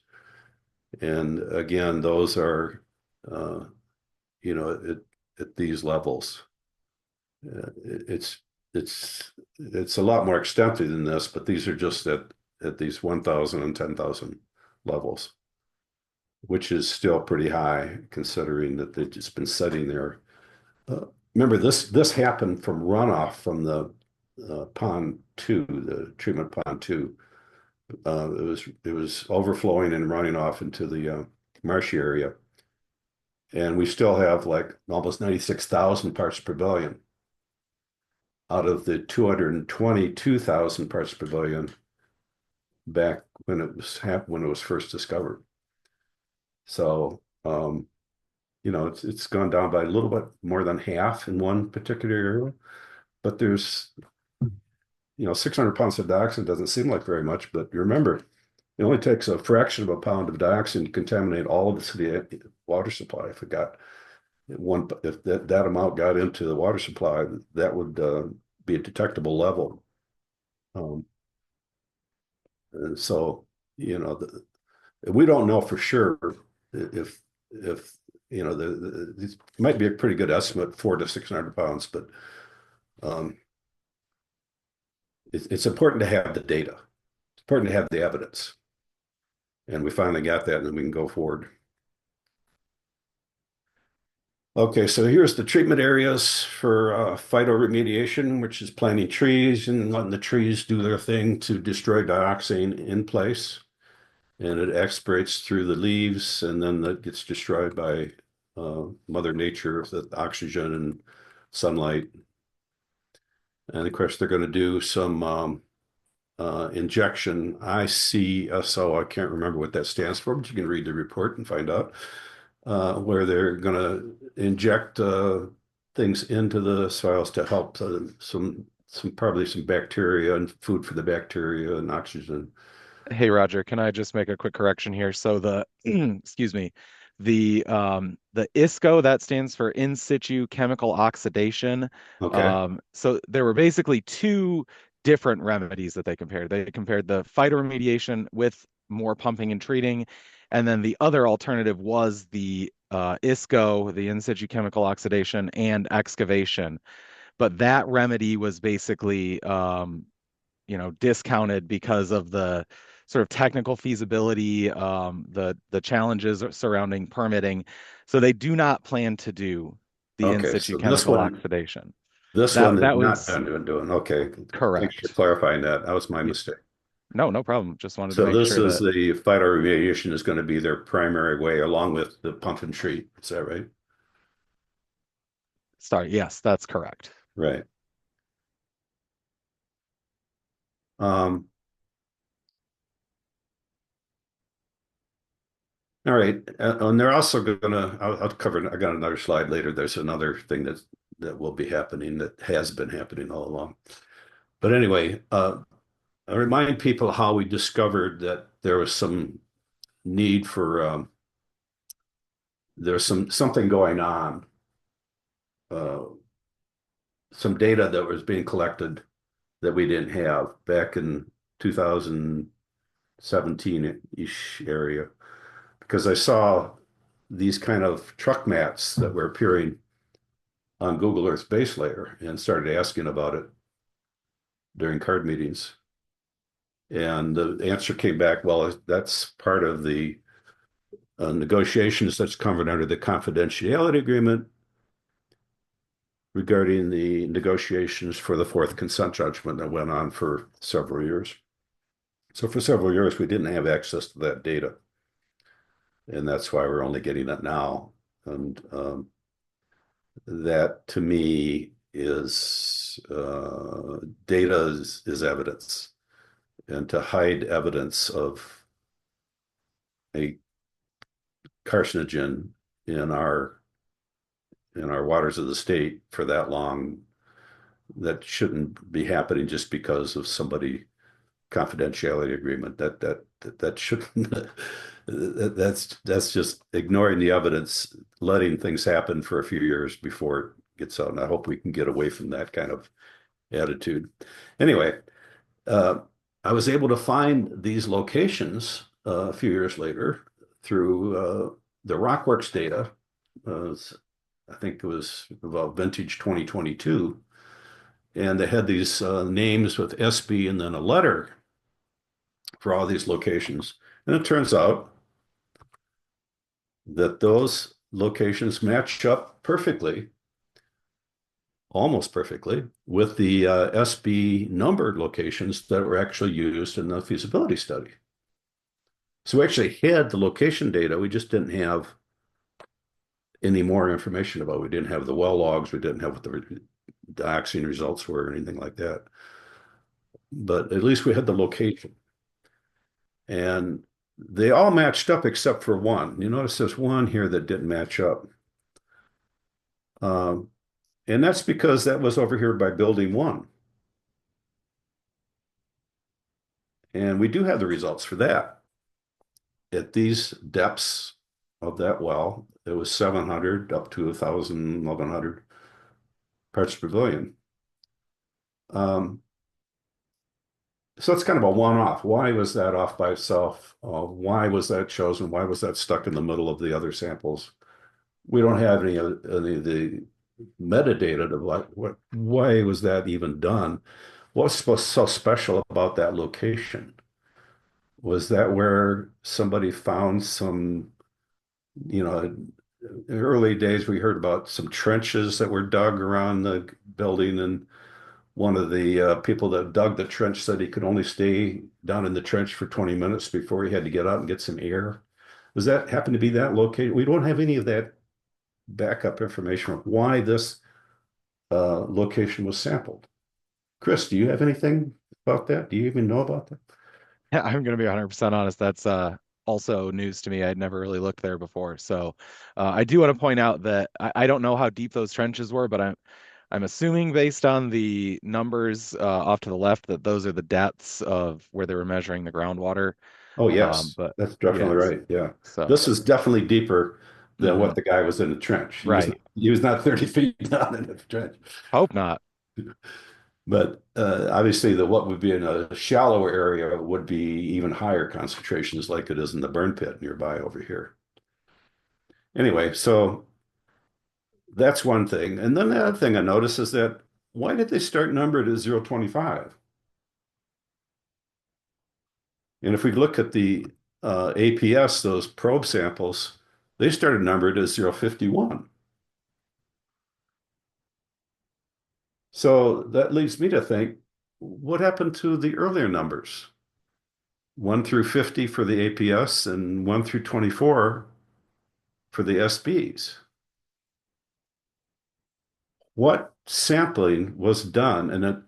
And again, those are, at these levels. It's a lot more extensive than this, but these are just at these 1,000 and 10,000 levels, which is still pretty high considering that they've just been sitting there. Remember, this happened from runoff from the pond 2, the treatment pond 2. It was overflowing and running off into the marshy area, and we still have like almost 96,000 parts per billion out of the 222,000 parts per billion back when it was first discovered. So it's gone down by a little bit more than half in one particular area, but there's 600 pounds of dioxin doesn't seem like very much, but remember, it only takes a fraction of a pound of dioxin to contaminate all of the water supply. If that amount got into the water supply, that would be a detectable level. And so, we don't know for sure if it might be a pretty good estimate, 400 to 600 pounds, but it's important to have the data. It's important to have the evidence. And we finally got that, and then we can go forward. Okay, so here's the treatment areas for phytoremediation, which is planting trees and letting the trees do their thing to destroy dioxin in place. And it expirates through the leaves, and then that gets destroyed by Mother Nature, the oxygen and sunlight. And of course, they're going to do some injection, ICSO. I can't remember what that stands for, but you can read the report and find out, where they're going to inject things into the soils to help probably some bacteria and food for the bacteria and oxygen. Hey, Roger, can I just make a quick correction here? So the, excuse me, the ISCO, that stands for in situ chemical oxidation. Okay. So there were basically two different remedies that they compared. They compared the phytoremediation with more pumping and treating, and then the other alternative was the ISCO, the in situ chemical oxidation, and excavation. But that remedy was basically discounted because of the sort of technical feasibility, the challenges surrounding permitting. So they do not plan to do the in Okay, situ so chemical oxidation. this one That is not was doing. Okay, thanks for correct. clarifying that. That was my mistake. No problem. Just wanted to So make this sure is that, the phytoremediation is going to be their primary way, along with the pump and treat. Is that right? sorry, yes, that's correct. Right. All right, and they're also going to. I'll cover. I got another slide later. There's another thing that will be happening, that has been happening all along. But anyway, I remind people how we discovered that there was some need for there's something going on, uh, some data that was being collected that we didn't have back in 2017-ish area, because I saw these kind of truck mats that were appearing on Google Earth base layer and started asking about it during card meetings. And the answer came back, well, that's part of the negotiations that's covered under the confidentiality agreement regarding the negotiations for the fourth consent judgment that went on for several years. So for several years, we didn't have access to that data. And that's why we're only getting it now. And that to me is data is evidence. And to hide evidence of a carcinogen in our waters of the state for that long, that shouldn't be happening just because of somebody confidentiality agreement. That shouldn't. That's just ignoring the evidence, letting things happen for a few years before it gets out. And I hope we can get away from that kind of attitude. Anyway, I was able to find these locations a few years later through the Rockworks data. I think it was about vintage 2022. And they had these names with SB and then a letter for all these locations. And it turns out that those locations match up perfectly, almost perfectly, with the SB numbered locations that were actually used in the feasibility study. So we actually had the location data, we just didn't have any more information about it. We didn't have the well logs, we didn't have what the dioxine results were or anything like that. But at least we had the location. And they all matched up except for one. You notice there's one here that didn't match up. And that's because that was over here by building 1. And we do have the results for that. At these depths of that well, it was 700 up to 1,000, 1,100 parts per billion. So it's kind of a one-off. Why was that off by itself? Why was that chosen? Why was that stuck in the middle of the other samples? We don't have any of the metadata to why was that even done? What's so special about that location? Was that where somebody found some, in early days we heard about some trenches that were dug around the building, and one of the people that dug the trench said he could only stay down in the trench for 20 minutes before he had to get out and get some air. Does that happen to be that located? We don't have any of that backup information of why this location was sampled. Chris, do you have anything about that? Do you even know about that? Yeah, I'm going to be 100% honest. That's also news to me. I'd never really looked there before. So I do want to point out that I don't know how deep those trenches were, but I'm assuming based on the numbers off to the left that those are the depths of where they were measuring the groundwater. Oh, yes, But that's definitely yes, right. Yeah. so This is definitely deeper than what mhm, the guy was in the trench. right. He was not 30 feet down in the trench. Hope not. But obviously, what would be in a shallower area would be even higher concentrations, like it is in the burn pit nearby over here. Anyway, so that's one thing. And then the other thing I noticed is that why did they start numbered at 0.25? And if we look at the APS, those probe samples, they started numbered as 0.51. So that leads me to think, what happened to the earlier numbers? 1 through 50 for the APS and 1 through 24 for the SBs. What sampling was done? And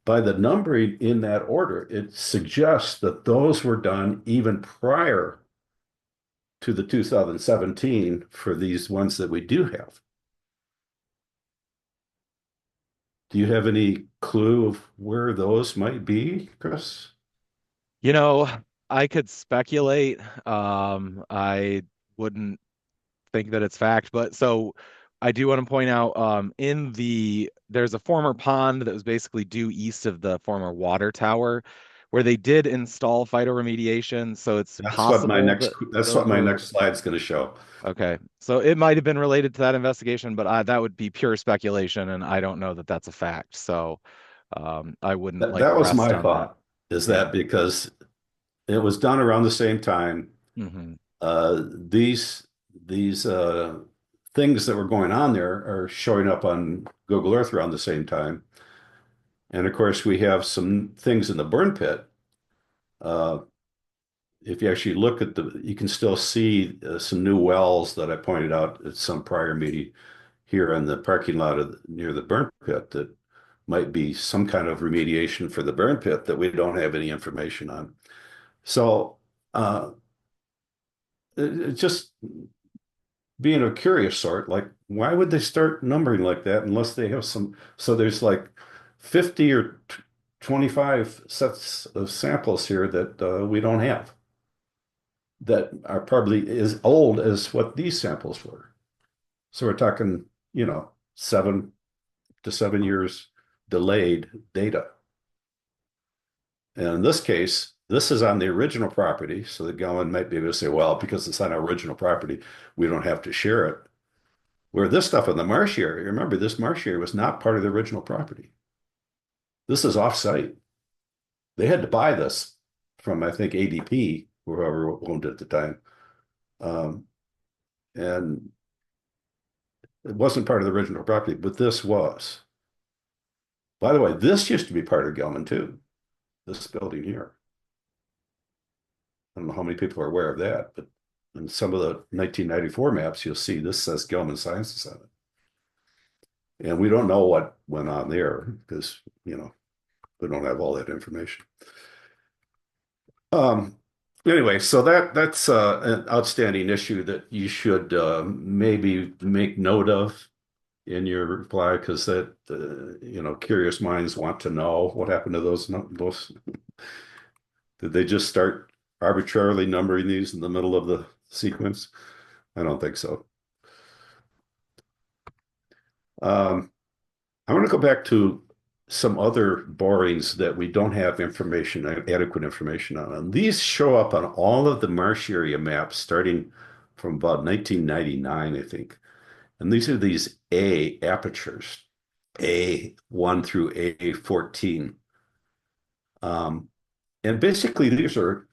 by the numbering in that order, it suggests that those were done even prior to the 2017 for these ones that we do have. Do you have any clue of where those might be, Chris? You know, I could speculate. I wouldn't think that it's fact, but so I do want to point out there's a former pond that was basically due east of the former water tower where they did install phytoremediation. So it's possible that That's what those my were next slide's going to show. okay. So it might have been related to that investigation, but that would be pure speculation, and I don't know that that's a fact. So I wouldn't like That was rest my on that. thought, is Yeah. that because it was done around the same time. Hmm. These things that were going on there are showing up on Google Earth around the same time. And of course, we have some things in the burn pit. Uh, if you actually look at you can still see some new wells that I pointed out at some prior meeting here in the parking lot near the burn pit that might be some kind of remediation for the burn pit that we don't have any information on. So uh, it just being a curious sort, like why would they start numbering like that unless they have some? So there's like 50 or 25 sets of samples here that we don't have that are probably as old as what these samples were. So we're talking, 7 to 7 years delayed data. And in this case, this is on the original property. So the Gelman might be able to say, well, because it's on our original property, we don't have to share it. Where this stuff in the marsh area, remember, this marsh area was not part of the original property. This is off-site. They had to buy this from, I think, ADP, whoever owned it at the time. And it wasn't part of the original property, but this was. By the way, this used to be part of Gelman too, this building here. I don't know how many people are aware of that, but in some of the 1994 maps, you'll see this says Gelman Sciences on it. And we don't know what went on there because, we don't have all that information. Anyway, so that's an outstanding issue that you should maybe make note of in your reply because that curious minds want to know what happened to those. Did they just start arbitrarily numbering these in the middle of the sequence? I don't think so. I want to go back to some other borings that we don't have adequate information on. And these show up on all of the marsh area maps starting from about 1999, I think. And these are these A apertures, A1 through A14. And basically these are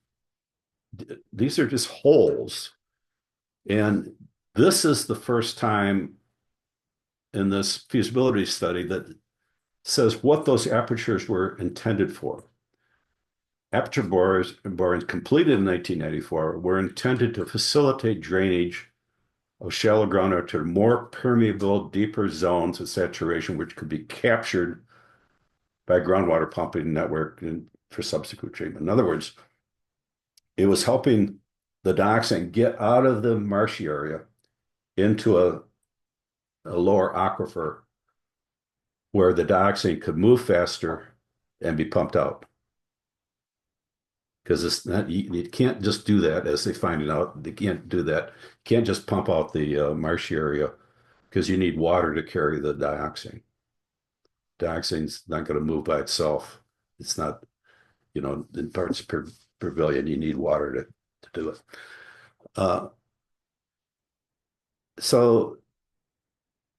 just holes. And this is the first time in this feasibility study that says what those apertures were intended for. Aperture borings completed in 1994 were intended to facilitate drainage of shallow groundwater to more permeable, deeper zones of saturation, which could be captured by groundwater pumping network for subsequent treatment. In other words, it was helping the dioxin get out of the marshy area into a lower aquifer where the dioxin could move faster and be pumped out. Because it's not, you can't just do that, as they find out. They can't do that. You can't just pump out the marshy area because you need water to carry the dioxin. Dioxin's not going to move by itself. It's not, in parts per billion, you need water to do it. So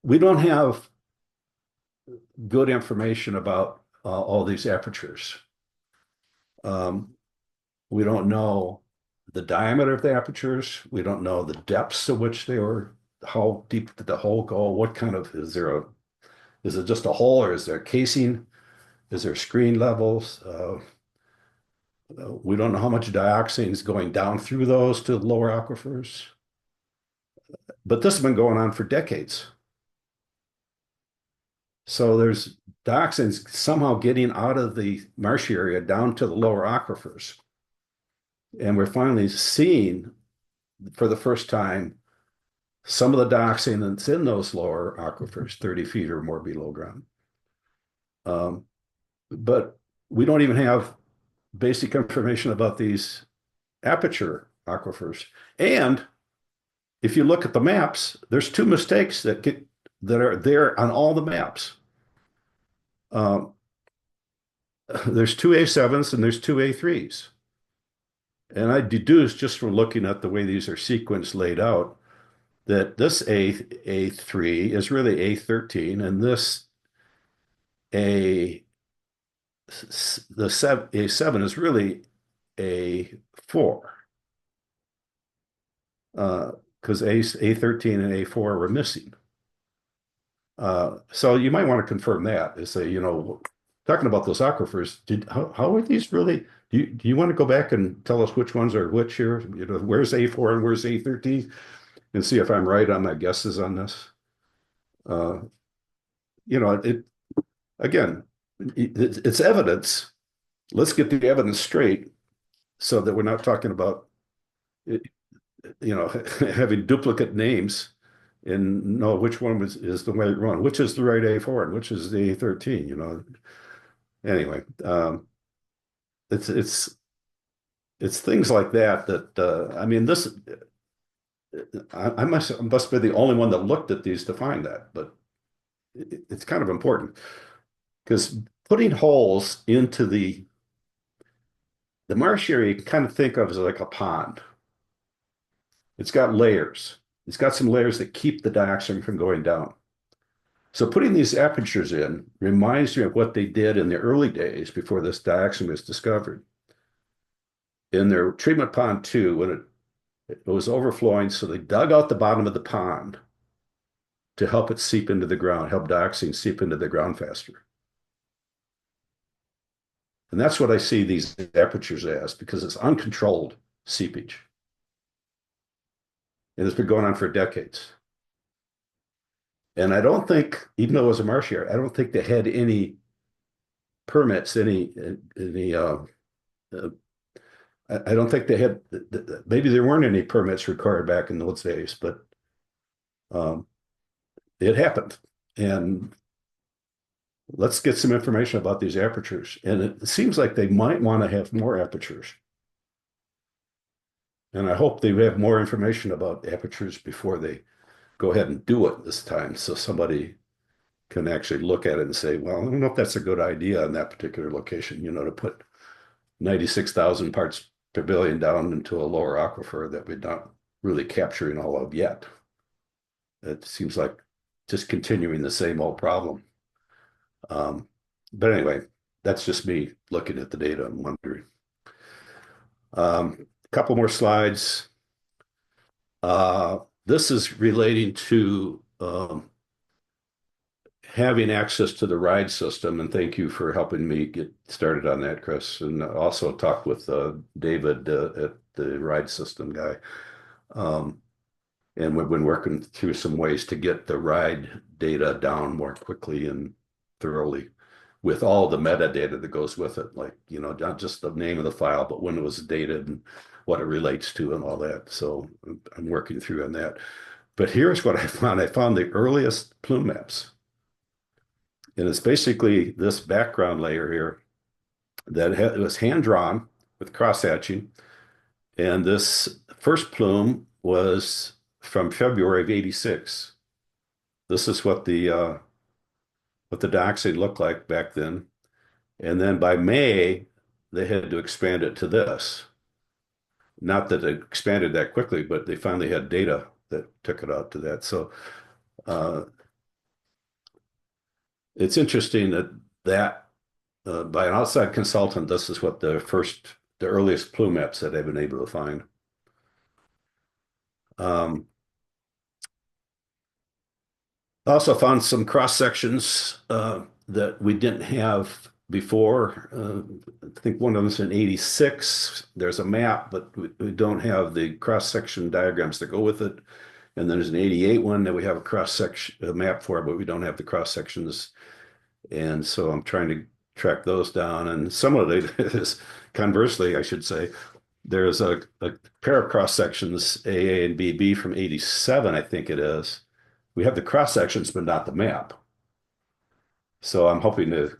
we don't have good information about all these apertures. We don't know the diameter of the apertures. We don't know the depths to which they were, how deep did the hole go? What kind of, is it just a hole or is there casing? Is there screen levels? We don't know how much dioxin is going down through those to lower aquifers. But this has been going on for decades. So there's dioxins somehow getting out of the marshy area down to the lower aquifers. And we're finally seeing for the first time some of the dioxin that's in those lower aquifers, 30 feet or more below ground. But we don't even have basic information about these aperture aquifers. And if you look at the maps, there's two mistakes that are there on all the maps. There's two A7s and there's two A3s. And I deduce just from looking at the way these are sequenced laid out that this A3 is really A13 and this A A7 is really A4. Because A13 and A4 were missing. So you might want to confirm that and say, talking about those aquifers, how are these really? Do you want to go back and tell us which ones are which here? Where's A4 and where's A13, and see if I'm right on my guesses on this. It again, it's evidence. Let's get the evidence straight so that we're not talking about, having duplicate names and know which one is the right one, which is the right A4 and which is the A13, Anyway, it's things like that I mean, this I must be the only one that looked at these to find that, but it's kind of important because putting holes into the marsh area you can kind of think of as like a pond. It's got layers. It's got some layers that keep the dioxin from going down. So putting these apertures in reminds me of what they did in the early days before this dioxin was discovered. In their treatment pond 2, when it was overflowing, so they dug out the bottom of the pond to help it seep into the ground, help dioxin seep into the ground faster. And that's what I see these apertures as, because it's uncontrolled seepage. And it's been going on for decades. And I don't think, even though it was a marsh area, I don't think they had any permits, I don't think they had, maybe there weren't any permits required back in those days, but it happened. And let's get some information about these apertures. And it seems like they might want to have more apertures. And I hope they have more information about apertures before they go ahead and do it this time, so somebody can actually look at it and say, well, I don't know if that's a good idea in that particular location, to put 96,000 parts per billion down into a lower aquifer that we're not really capturing all of yet. It seems like just continuing the same old problem. But anyway, that's just me looking at the data and wondering. A couple more slides. This is relating to having access to the ride system, and thank you for helping me get started on that, Chris. And also talked with David at the ride system guy. And we've been working through some ways to get the ride data down more quickly and thoroughly with all the metadata that goes with it, like, not just the name of the file, but when it was dated and what it relates to and all that. So I'm working through on that. But here's what I found. I found the earliest plume maps. And it's basically this background layer here that was hand-drawn with cross-hatching. And this first plume was from February of '86. This is what the dioxide looked like back then. And then by May, they had to expand it to this. Not that it expanded that quickly, but they finally had data that took it out to that. So it's interesting that by an outside consultant, this is what the earliest plume maps that I've been able to find. I also found some cross sections that we didn't have before. I think one of them is in '86. There's a map, but we don't have the cross section diagrams that go with it. And then there's an '88 one that we have a cross section map for, but we don't have the cross sections. And so I'm trying to track those down. And some of it is, conversely, I should say, there's a pair of cross sections, AA and BB from '87, I think it is. We have the cross sections, but not the map. So I'm hoping to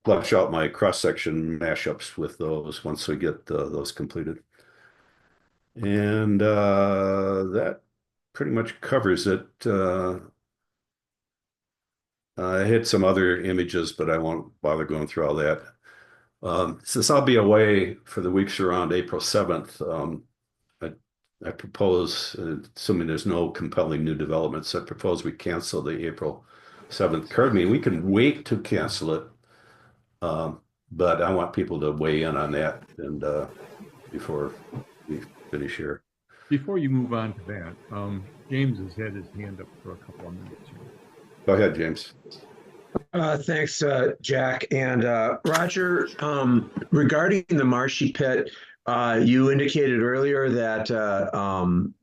flush out my cross-section mashups with those once we get those completed. And that pretty much covers it. I hit some other images, but I won't bother going through all that. Since I'll be away for the weeks around April 7th, I propose, assuming there's no compelling new developments, I propose we cancel the April 7th card meeting. We can wait to cancel it, but I want people to weigh in on that and before we finish here. Before you move on to that, James has had his hand up for a couple of minutes here. Go ahead, James. Thanks, Jack. And Roger, regarding the marshy pit, you indicated earlier that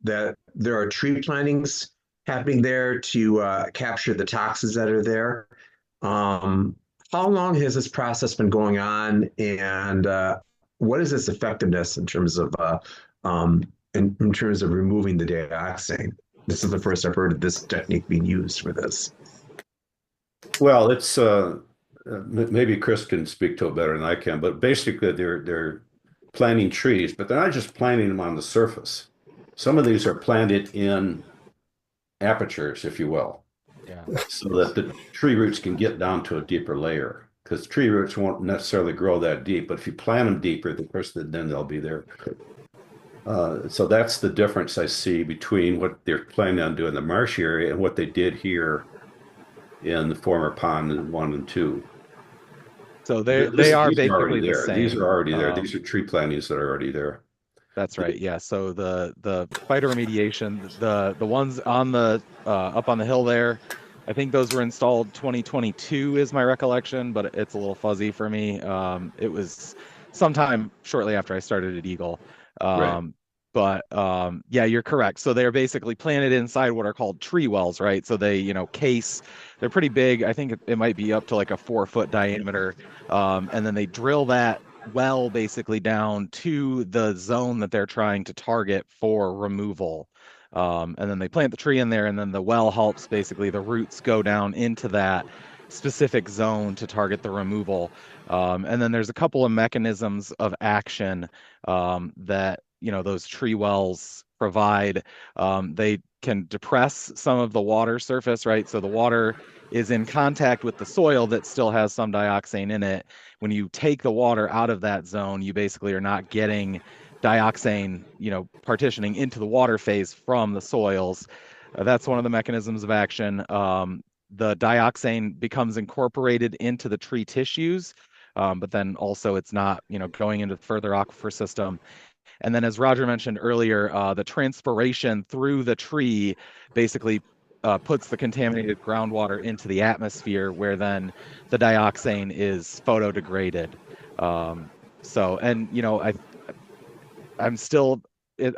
that there are tree plantings happening there to capture the toxins that are there. How long has this process been going on, and what is its effectiveness in terms of in terms of removing the dioxane? This is the first I've heard of this technique being used for this. Well, it's maybe Chris can speak to it better than I can, but basically they're planting trees, but they're not just planting them on the surface. Some of these are planted in apertures, if you will, so that the tree roots can get down to a deeper layer. Because tree roots won't necessarily grow that deep, but if you plant them deeper, of course, then they'll be there. So that's the difference I see between what they're planning on doing in the marshy area and what they did here in the former pond 1 and 2. So they are basically the same. These are already there. These are tree plantings that are already there. That's right. Yeah. So the phytoremediation, the ones on the up on the hill there, I think those were installed 2022 is my recollection, but it's a little fuzzy for me. It was sometime shortly after I started at EGLE. Right. But yeah, you're correct. So they're basically planted inside what are called tree wells, right? So they, case, they're pretty big. I think it might be up to like a 4-foot diameter. And then they drill that well basically down to the zone that they're trying to target for removal. And then they plant the tree in there, and then the well helps basically the roots go down into that specific zone to target the removal. And then there's a couple of mechanisms of action that those tree wells provide. They can depress some of the water surface, right? So the water is in contact with the soil that still has some dioxane in it. When you take the water out of that zone, you basically are not getting dioxane, partitioning into the water phase from the soils. That's one of the mechanisms of action. The dioxane becomes incorporated into the tree tissues, but then also it's not, going into the further aquifer system. And then, as Roger mentioned earlier, the transpiration through the tree basically puts the contaminated groundwater into the atmosphere, where then the dioxane is photodegraded. I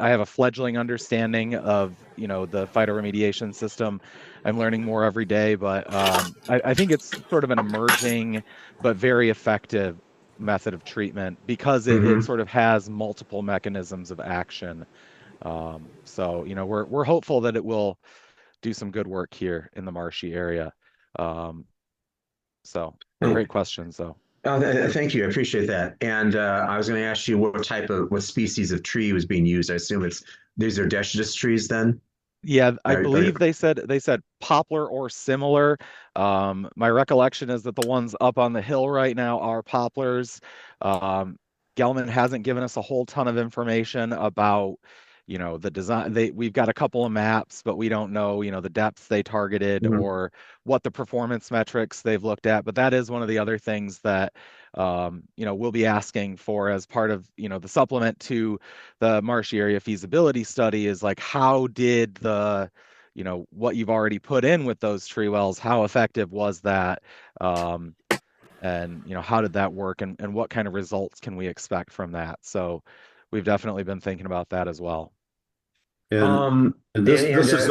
have a fledgling understanding of, the phytoremediation system. I'm learning more every day, but I think it's sort of an emerging but very effective method of treatment because it sort of has multiple mechanisms of action. So we're hopeful that it will do some good work here in the marshy area. So great questions though. Thank you. I appreciate that. And I was going to ask you what species of tree was being used. I assume these are deciduous trees then? Yeah, I believe they said poplar or similar. My recollection is that the ones up on the hill right now are poplars. Gelman hasn't given us a whole ton of information about, the design. We've got a couple of maps, but we don't know, the depths they targeted or what the performance metrics they've looked at. But that is one of the other things that, we'll be asking for as part of, the supplement to the marshy area feasibility study is like, how did the, what you've already put in with those tree wells, how effective was that? And, how did that work and what kind of results can we expect from that? So we've definitely been thinking about that as well. And this is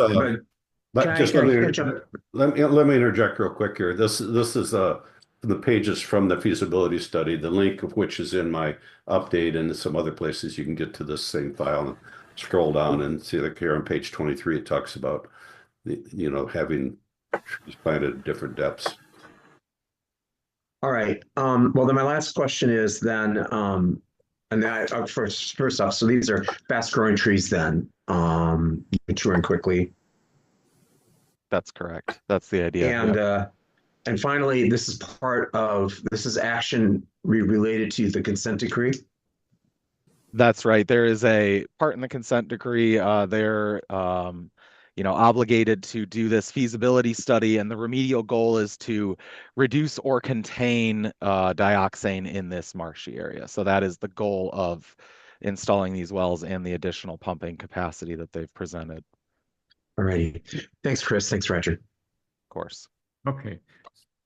let me interject real quick here. This is the pages from the feasibility study, the link of which is in my update and some other places you can get to this same file and scroll down and see like here on page 23 it talks about having trees planted at different depths. All right. Well, then my last question is then, and then first off, so these are fast growing trees then, maturing quickly. That's correct. That's the idea. And Yep. and finally, this is action related to the consent decree. That's right. There is a part in the consent decree. They're obligated to do this feasibility study, and the remedial goal is to reduce or contain dioxane in this marshy area. So that is the goal of installing these wells and the additional pumping capacity that they've presented, of All righty. Thanks, Chris. Thanks, Roger. course. Okay.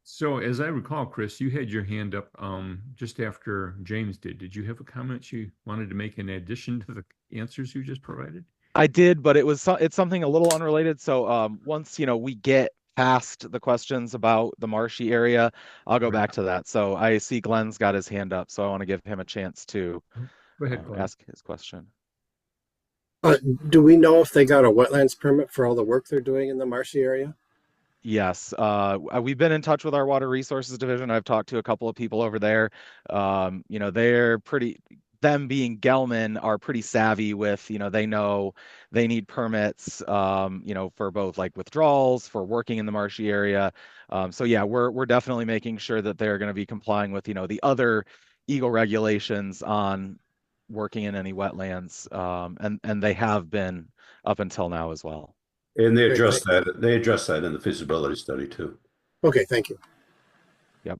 So as I recall, Chris, you had your hand up just after James did. Did you have a comment you wanted to make in addition to the answers you just provided? I did, but it's something a little unrelated. So once we get past the questions about the marshy area, I'll go back to that. So I see Glenn's got his hand up, so I want to give him a chance to Go ahead, Glenn. ask his question. Do we know if they got a wetlands permit for all the work they're doing in the marshy area? Yes, we've been in touch with our Water Resources Division. I've talked to a couple of people over there. They're pretty, them being Gelman, are pretty savvy with, they know they need permits, for both like withdrawals, for working in the marshy area. So yeah, we're definitely making sure that they're going to be complying with, the other EGLE regulations on working in any wetlands, and they have been up until now as well. And they Great, address that. They address that in the feasibility study too. Okay, thank you. Yep.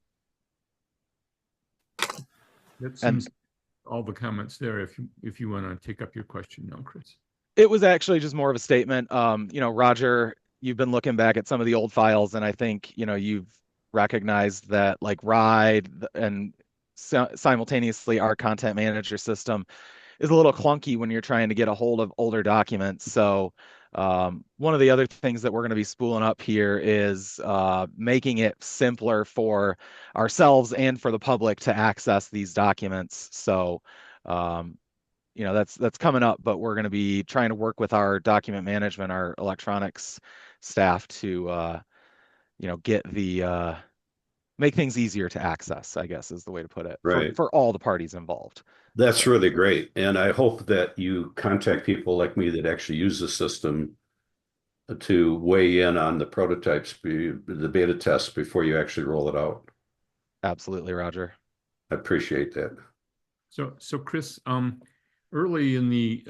That seems all the comments there. If you want to take up your question now, Chris. It was actually just more of a statement. Roger, you've been looking back at some of the old files, and I think, you've recognized that like RIDE and simultaneously our content manager system is a little clunky when you're trying to get a hold of older documents. So one of the other things that we're going to be spooling up here is making it simpler for ourselves and for the public to access these documents. So that's coming up, but we're going to be trying to work with our document management, our electronics staff to get the make things easier to access, I guess is the way to put it, Right. for all the parties involved. That's really great. And I hope that you contact people like me that actually use the system to weigh in on the prototypes, the beta tests before you actually roll it out. Absolutely, Roger. I appreciate that. So Chris, early in the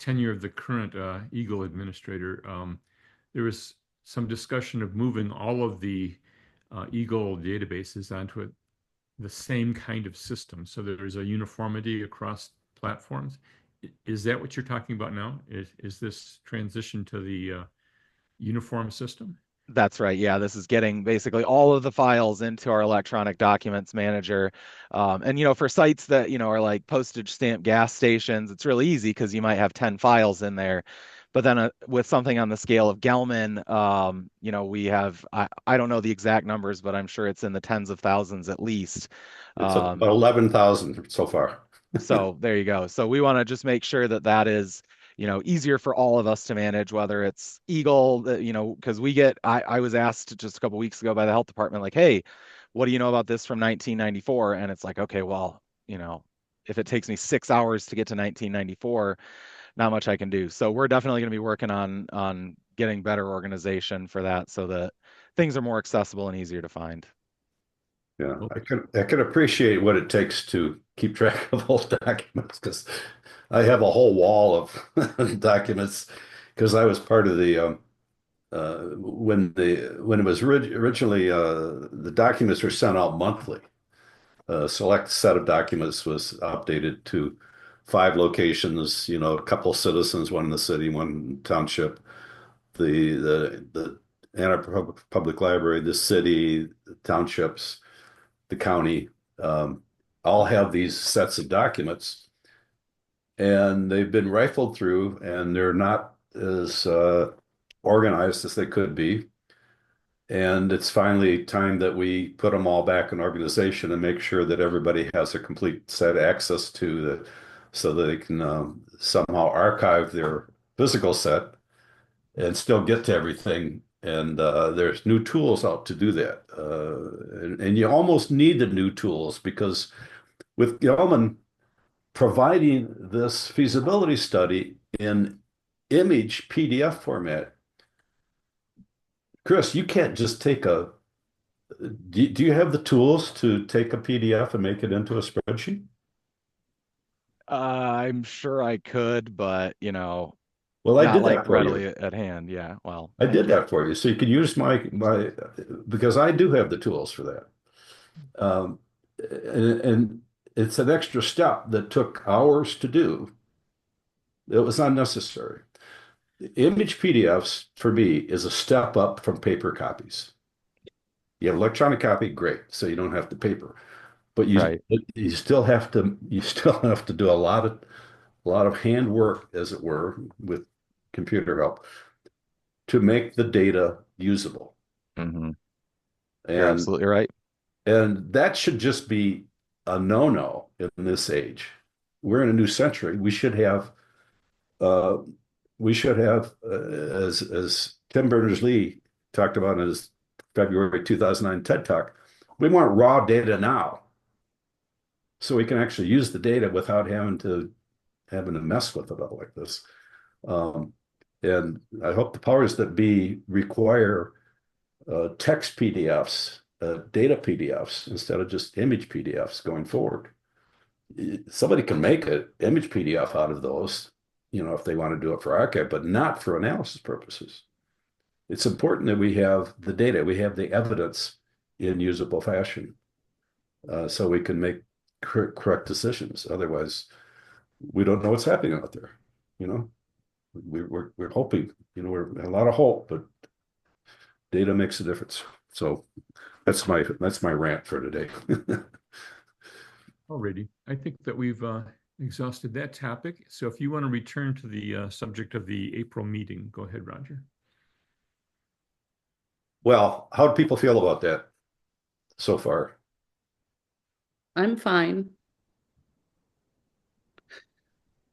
tenure of the current EGLE administrator, there was some discussion of moving all of the EGLE databases onto the same kind of system, so there's a uniformity across platforms. Is that what you're talking about now? Is this transition to the uniform system? That's right. Yeah, this is getting basically all of the files into our electronic documents manager. And for sites that, are like postage stamp gas stations, it's really easy because you might have 10 files in there. But then with something on the scale of Gelman, we have, I don't know the exact numbers, but I'm sure it's in the tens of thousands at least. It's about 11,000 so far. So there you go. So we want to just make sure that that is, easier for all of us to manage, whether it's EGLE, because I was asked just a couple weeks ago by the health department, like, hey, what do you know about this from 1994? And it's like, okay, well, if it takes me 6 hours to get to 1994, not much I can do. So we're definitely going to be working on getting better organization for that so that things are more accessible and easier to find. Yeah, I can appreciate what it takes to keep track of old documents because I have a whole wall of documents because I was part of the when it was originally the documents were sent out monthly. A select set of documents was updated to 5 locations, a couple citizens, one in the city, one township, the Ann Arbor Public Library, the city, the townships, the county, all have these sets of documents, and they've been rifled through, and they're not as organized as they could be. And it's finally time that we put them all back in organization and make sure that everybody has a complete set access to so that they can somehow archive their physical set and still get to everything And there's new tools out to do that. And you almost need the new tools because with Gelman providing this feasibility study in image PDF format, Chris, you can't just take do you have the tools to take a PDF and make it into a spreadsheet? I'm sure I could, but Well, I not did like that for you. readily at hand. Yeah, well, I thank did you. that for you. So you can use my because I do have the tools for that. And it's an extra step that took hours to do. It was unnecessary. Image PDFs for me is a step up from paper copies. You have electronic copy, great, so you don't have to paper. But Right. you still have to do a lot of hand work, as it were, with computer help to make the data usable. Hmm. You're And absolutely right. and that should just be a no-no in this age. We're in a new century. Uh, as Tim Berners-Lee talked about in his February 2009 TED Talk, we want raw data now, so we can actually use the data without having to mess with it all like this. Um, and I hope the powers that be require text PDFs, data PDFs instead of just image PDFs going forward. Somebody can make an image PDF out of those, if they want to do it for archive, but not for analysis purposes. It's important that we have the data, we have the evidence in usable fashion, so we can make correct decisions. Otherwise, we don't know what's happening out there. You know, we're hoping. We're a lot of hope, but data makes a difference. So that's my rant for today. Alrighty, I think that we've exhausted that topic. So if you want to return to the subject of the April meeting, go ahead, Roger. Well, how do people feel about that so far? I'm fine.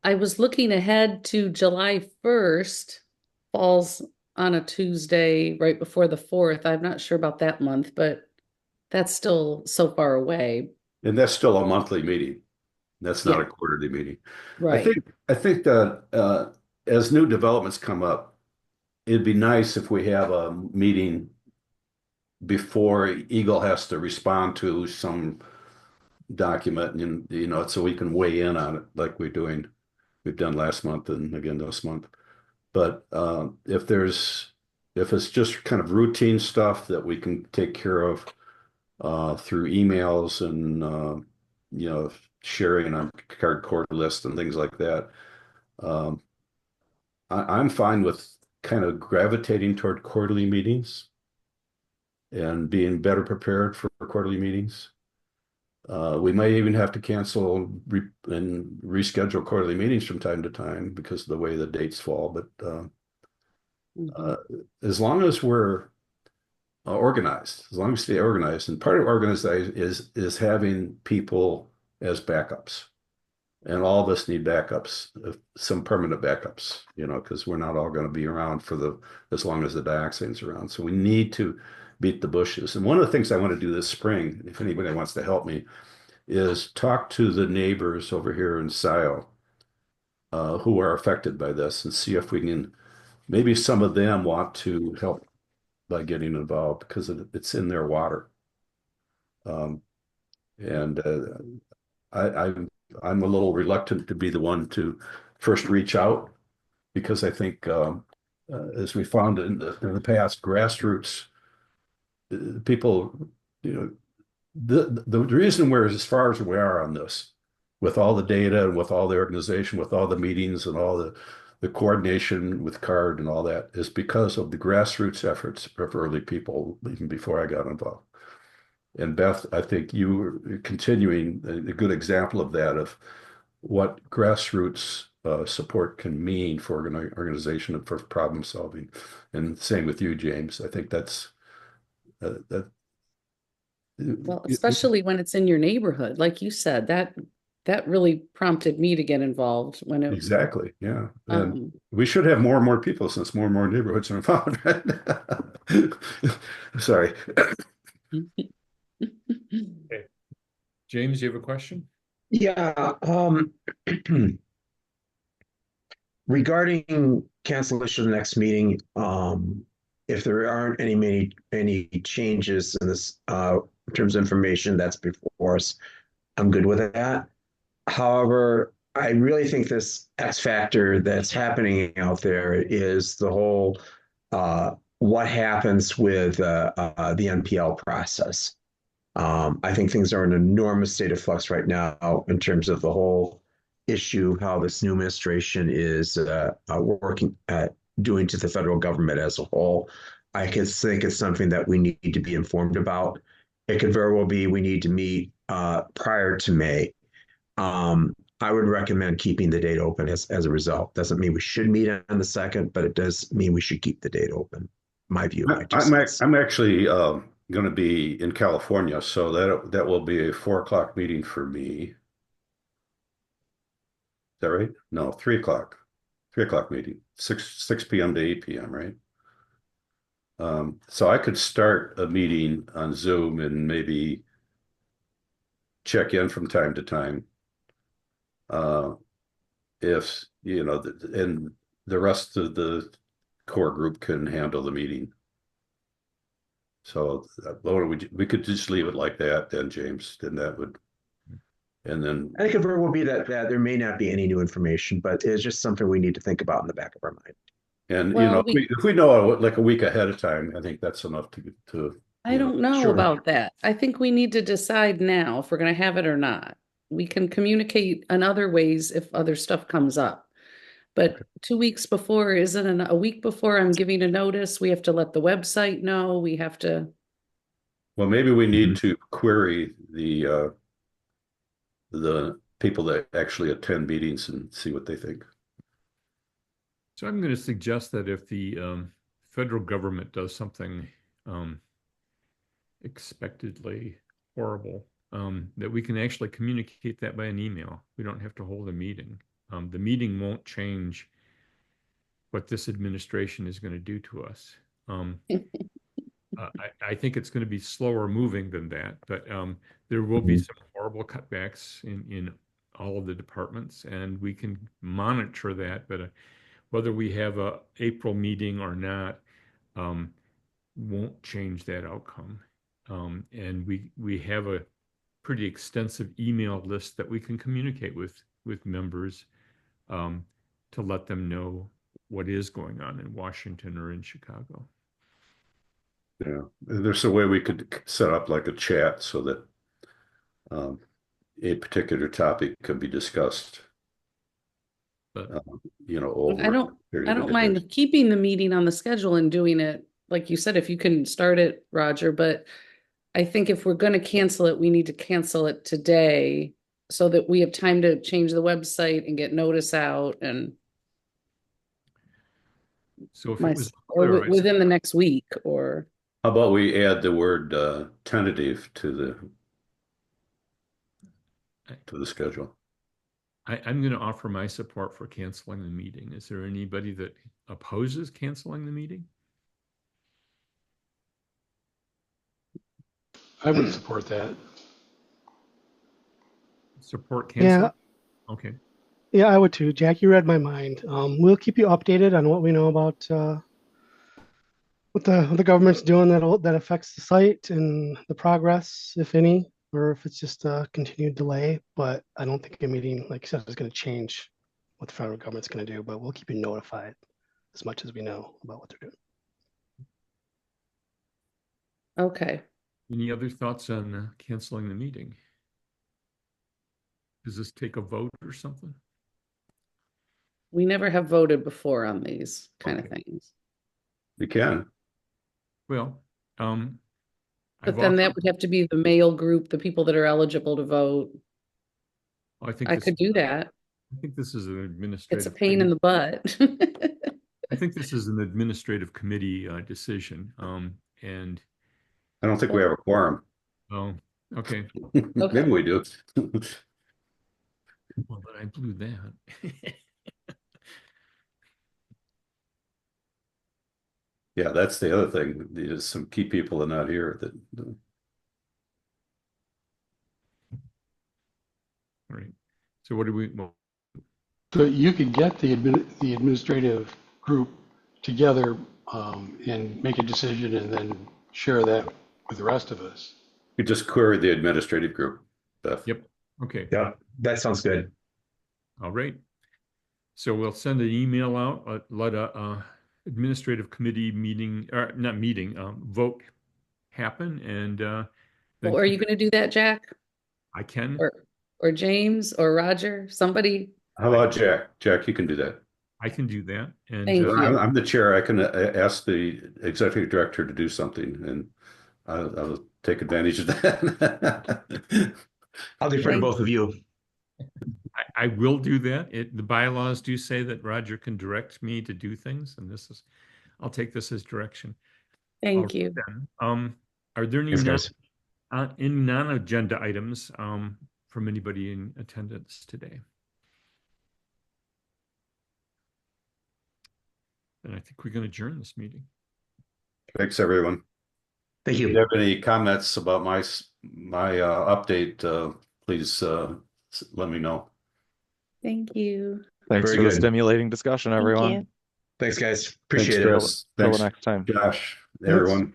I was looking ahead to July 1st, falls on a Tuesday right before the 4th. I'm not sure about that month, but that's still so far away. And that's still a monthly meeting. That's not Yeah. a quarterly meeting. Right. I think that as new developments come up, it'd be nice if we have a meeting before EGLE has to respond to some document, and so we can weigh in on it like we've done last month and again this month. But if it's just kind of routine stuff that we can take care of through emails and sharing on card cord list and things like that, um, I'm fine with kind of gravitating toward quarterly meetings and being better prepared for quarterly meetings. We may even have to cancel and reschedule quarterly meetings from time to time because of the way the dates fall. But as long as we're organized, as long as we stay organized, and part of organization is having people as backups, and all of us need backups, some permanent backups, because we're not all going to be around as long as the dioxane's around. So we need to beat the bushes. And one of the things I want to do this spring, if anybody wants to help me, is talk to the neighbors over here in Scioto who are affected by this and see if we can, maybe some of them want to help by getting involved because it's in their water. And I'm a little reluctant to be the one to first reach out because I think as we found in the past, grassroots people, the reason we're as far as we are on this, with all the data and with all the organization, with all the meetings and all the coordination with CARD and all that, is because of the grassroots efforts of early people, even before I got involved. And Beth, I think you were continuing a good example of that, of what grassroots support can mean for organization and for problem solving. And same with you, James. I think that's that. Well, especially when it's in your neighborhood, like you said, that that really prompted me to get involved when it, Exactly. Yeah. And um, we should have more and more people since more and more neighborhoods are involved. Right? Sorry. Okay. James, you have a question? Yeah. Regarding cancellation of the next meeting, if there aren't any changes in this in terms of information that's before us, I'm good with that. However, I really think this X factor that's happening out there is the whole what happens with the NPL process. I think things are in an enormous state of flux right now in terms of the whole issue, how this new administration is working at doing to the federal government as a whole. I could think it's something that we need to be informed about. It could very well be we need to meet prior to May. I would recommend keeping the date open as a result. Doesn't mean we should meet on the 2nd, but it does mean we should keep the date open. My view, my 2 cents. I'm actually going to be in California, so that will be a 4 o'clock meeting for me. Is that right? No, 3 o'clock. 3 o'clock meeting. 6 p.m. to 8 p.m., right? So I could start a meeting on Zoom and maybe check in from time to time. If and the rest of the core group can handle the meeting. So we could just leave it like that, then James, then that would, and then I think it very well be that there may not be any new information, but it's just something we need to think about in the back of our mind. and well, if we know like a week ahead of time, I think that's enough to I don't know Sure. about that. I think we need to decide now if we're going to have it or not. We can communicate in other ways if other stuff comes up. But 2 weeks before isn't a week before I'm giving a notice. We have to let the website know. We have to. Well, maybe we need to query the people that actually attend meetings and see what they think. So I'm going to suggest that if the federal government does something expectedly horrible, that we can actually communicate that by an email. We don't have to hold a meeting. The meeting won't change what this administration is going to do to us. I think it's going to be slower moving than that, but there will be some horrible cutbacks in all of the departments, and we can monitor that. But whether we have a April meeting or not won't change that outcome. And we have a pretty extensive email list that we can communicate with members to let them know what is going on in Washington or in Chicago. Yeah, there's a way we could set up like a chat so that a particular topic could be discussed. But over I a don't period mind of days. keeping the meeting on the schedule and doing it, like you said, if you can start it, Roger, but I think if we're going to cancel it, we need to cancel it today so that we have time to change the website and get notice out and so if it was clear, within the next week or. How about we add the word tentative to the schedule? I'm going to offer my support for canceling the meeting. Is there anybody that opposes canceling the meeting? I would support that. Support canceling? Yeah. Okay. Yeah, I would too. Jack, you read my mind. We'll keep you updated on what we know about what the government's doing that affects the site and the progress, if any, or if it's just a continued delay. But I don't think a meeting, like you said, is going to change what the federal government's going to do. But we'll keep you notified as much as we know about what they're doing. Okay. Any other thoughts on canceling the meeting? Does this take a vote or something? We never have voted before on these kind of things. We can. Well, but then that would have to be the male group, the people that are eligible to vote. I think I could do that. I think this is an administrative. It's a pain in the butt. I think this is an administrative committee decision, and I don't think we have a quorum. Oh, okay. Maybe we do. Well, then I blew that. Yeah, that's the other thing. There's some key people are not here that. All right. So what do we, well, So you could get the administrative group together and make a decision and then share that with the rest of us. You just query the administrative group, Beth. yep. Okay. Yeah, that sounds good. All right. So we'll send an email out, let a administrative committee meeting, or not meeting, vote happen, and then Well, are you going to do that, Jack, I can. or James, or Roger? Somebody. How about Jack? Jack, you can do that. I can do that. And Thank you. I'm the chair. I can ask the executive director to do something, and I'll take advantage of that. I'll defer to both of you. I will do that. The bylaws do say that Roger can direct me to do things, and I'll take this as direction. Thank you. Then, are there any Thanks, guys. non-agenda items from anybody in attendance today? And I think we're going to adjourn this meeting. Thanks, everyone. Thank If you. you have any comments about my update, please let me know. Thank you. Thanks Very for the good. stimulating discussion, Thank everyone. you. Thanks, guys. Thanks, Appreciate it. Chris. Till Thanks, the next time. Josh, everyone.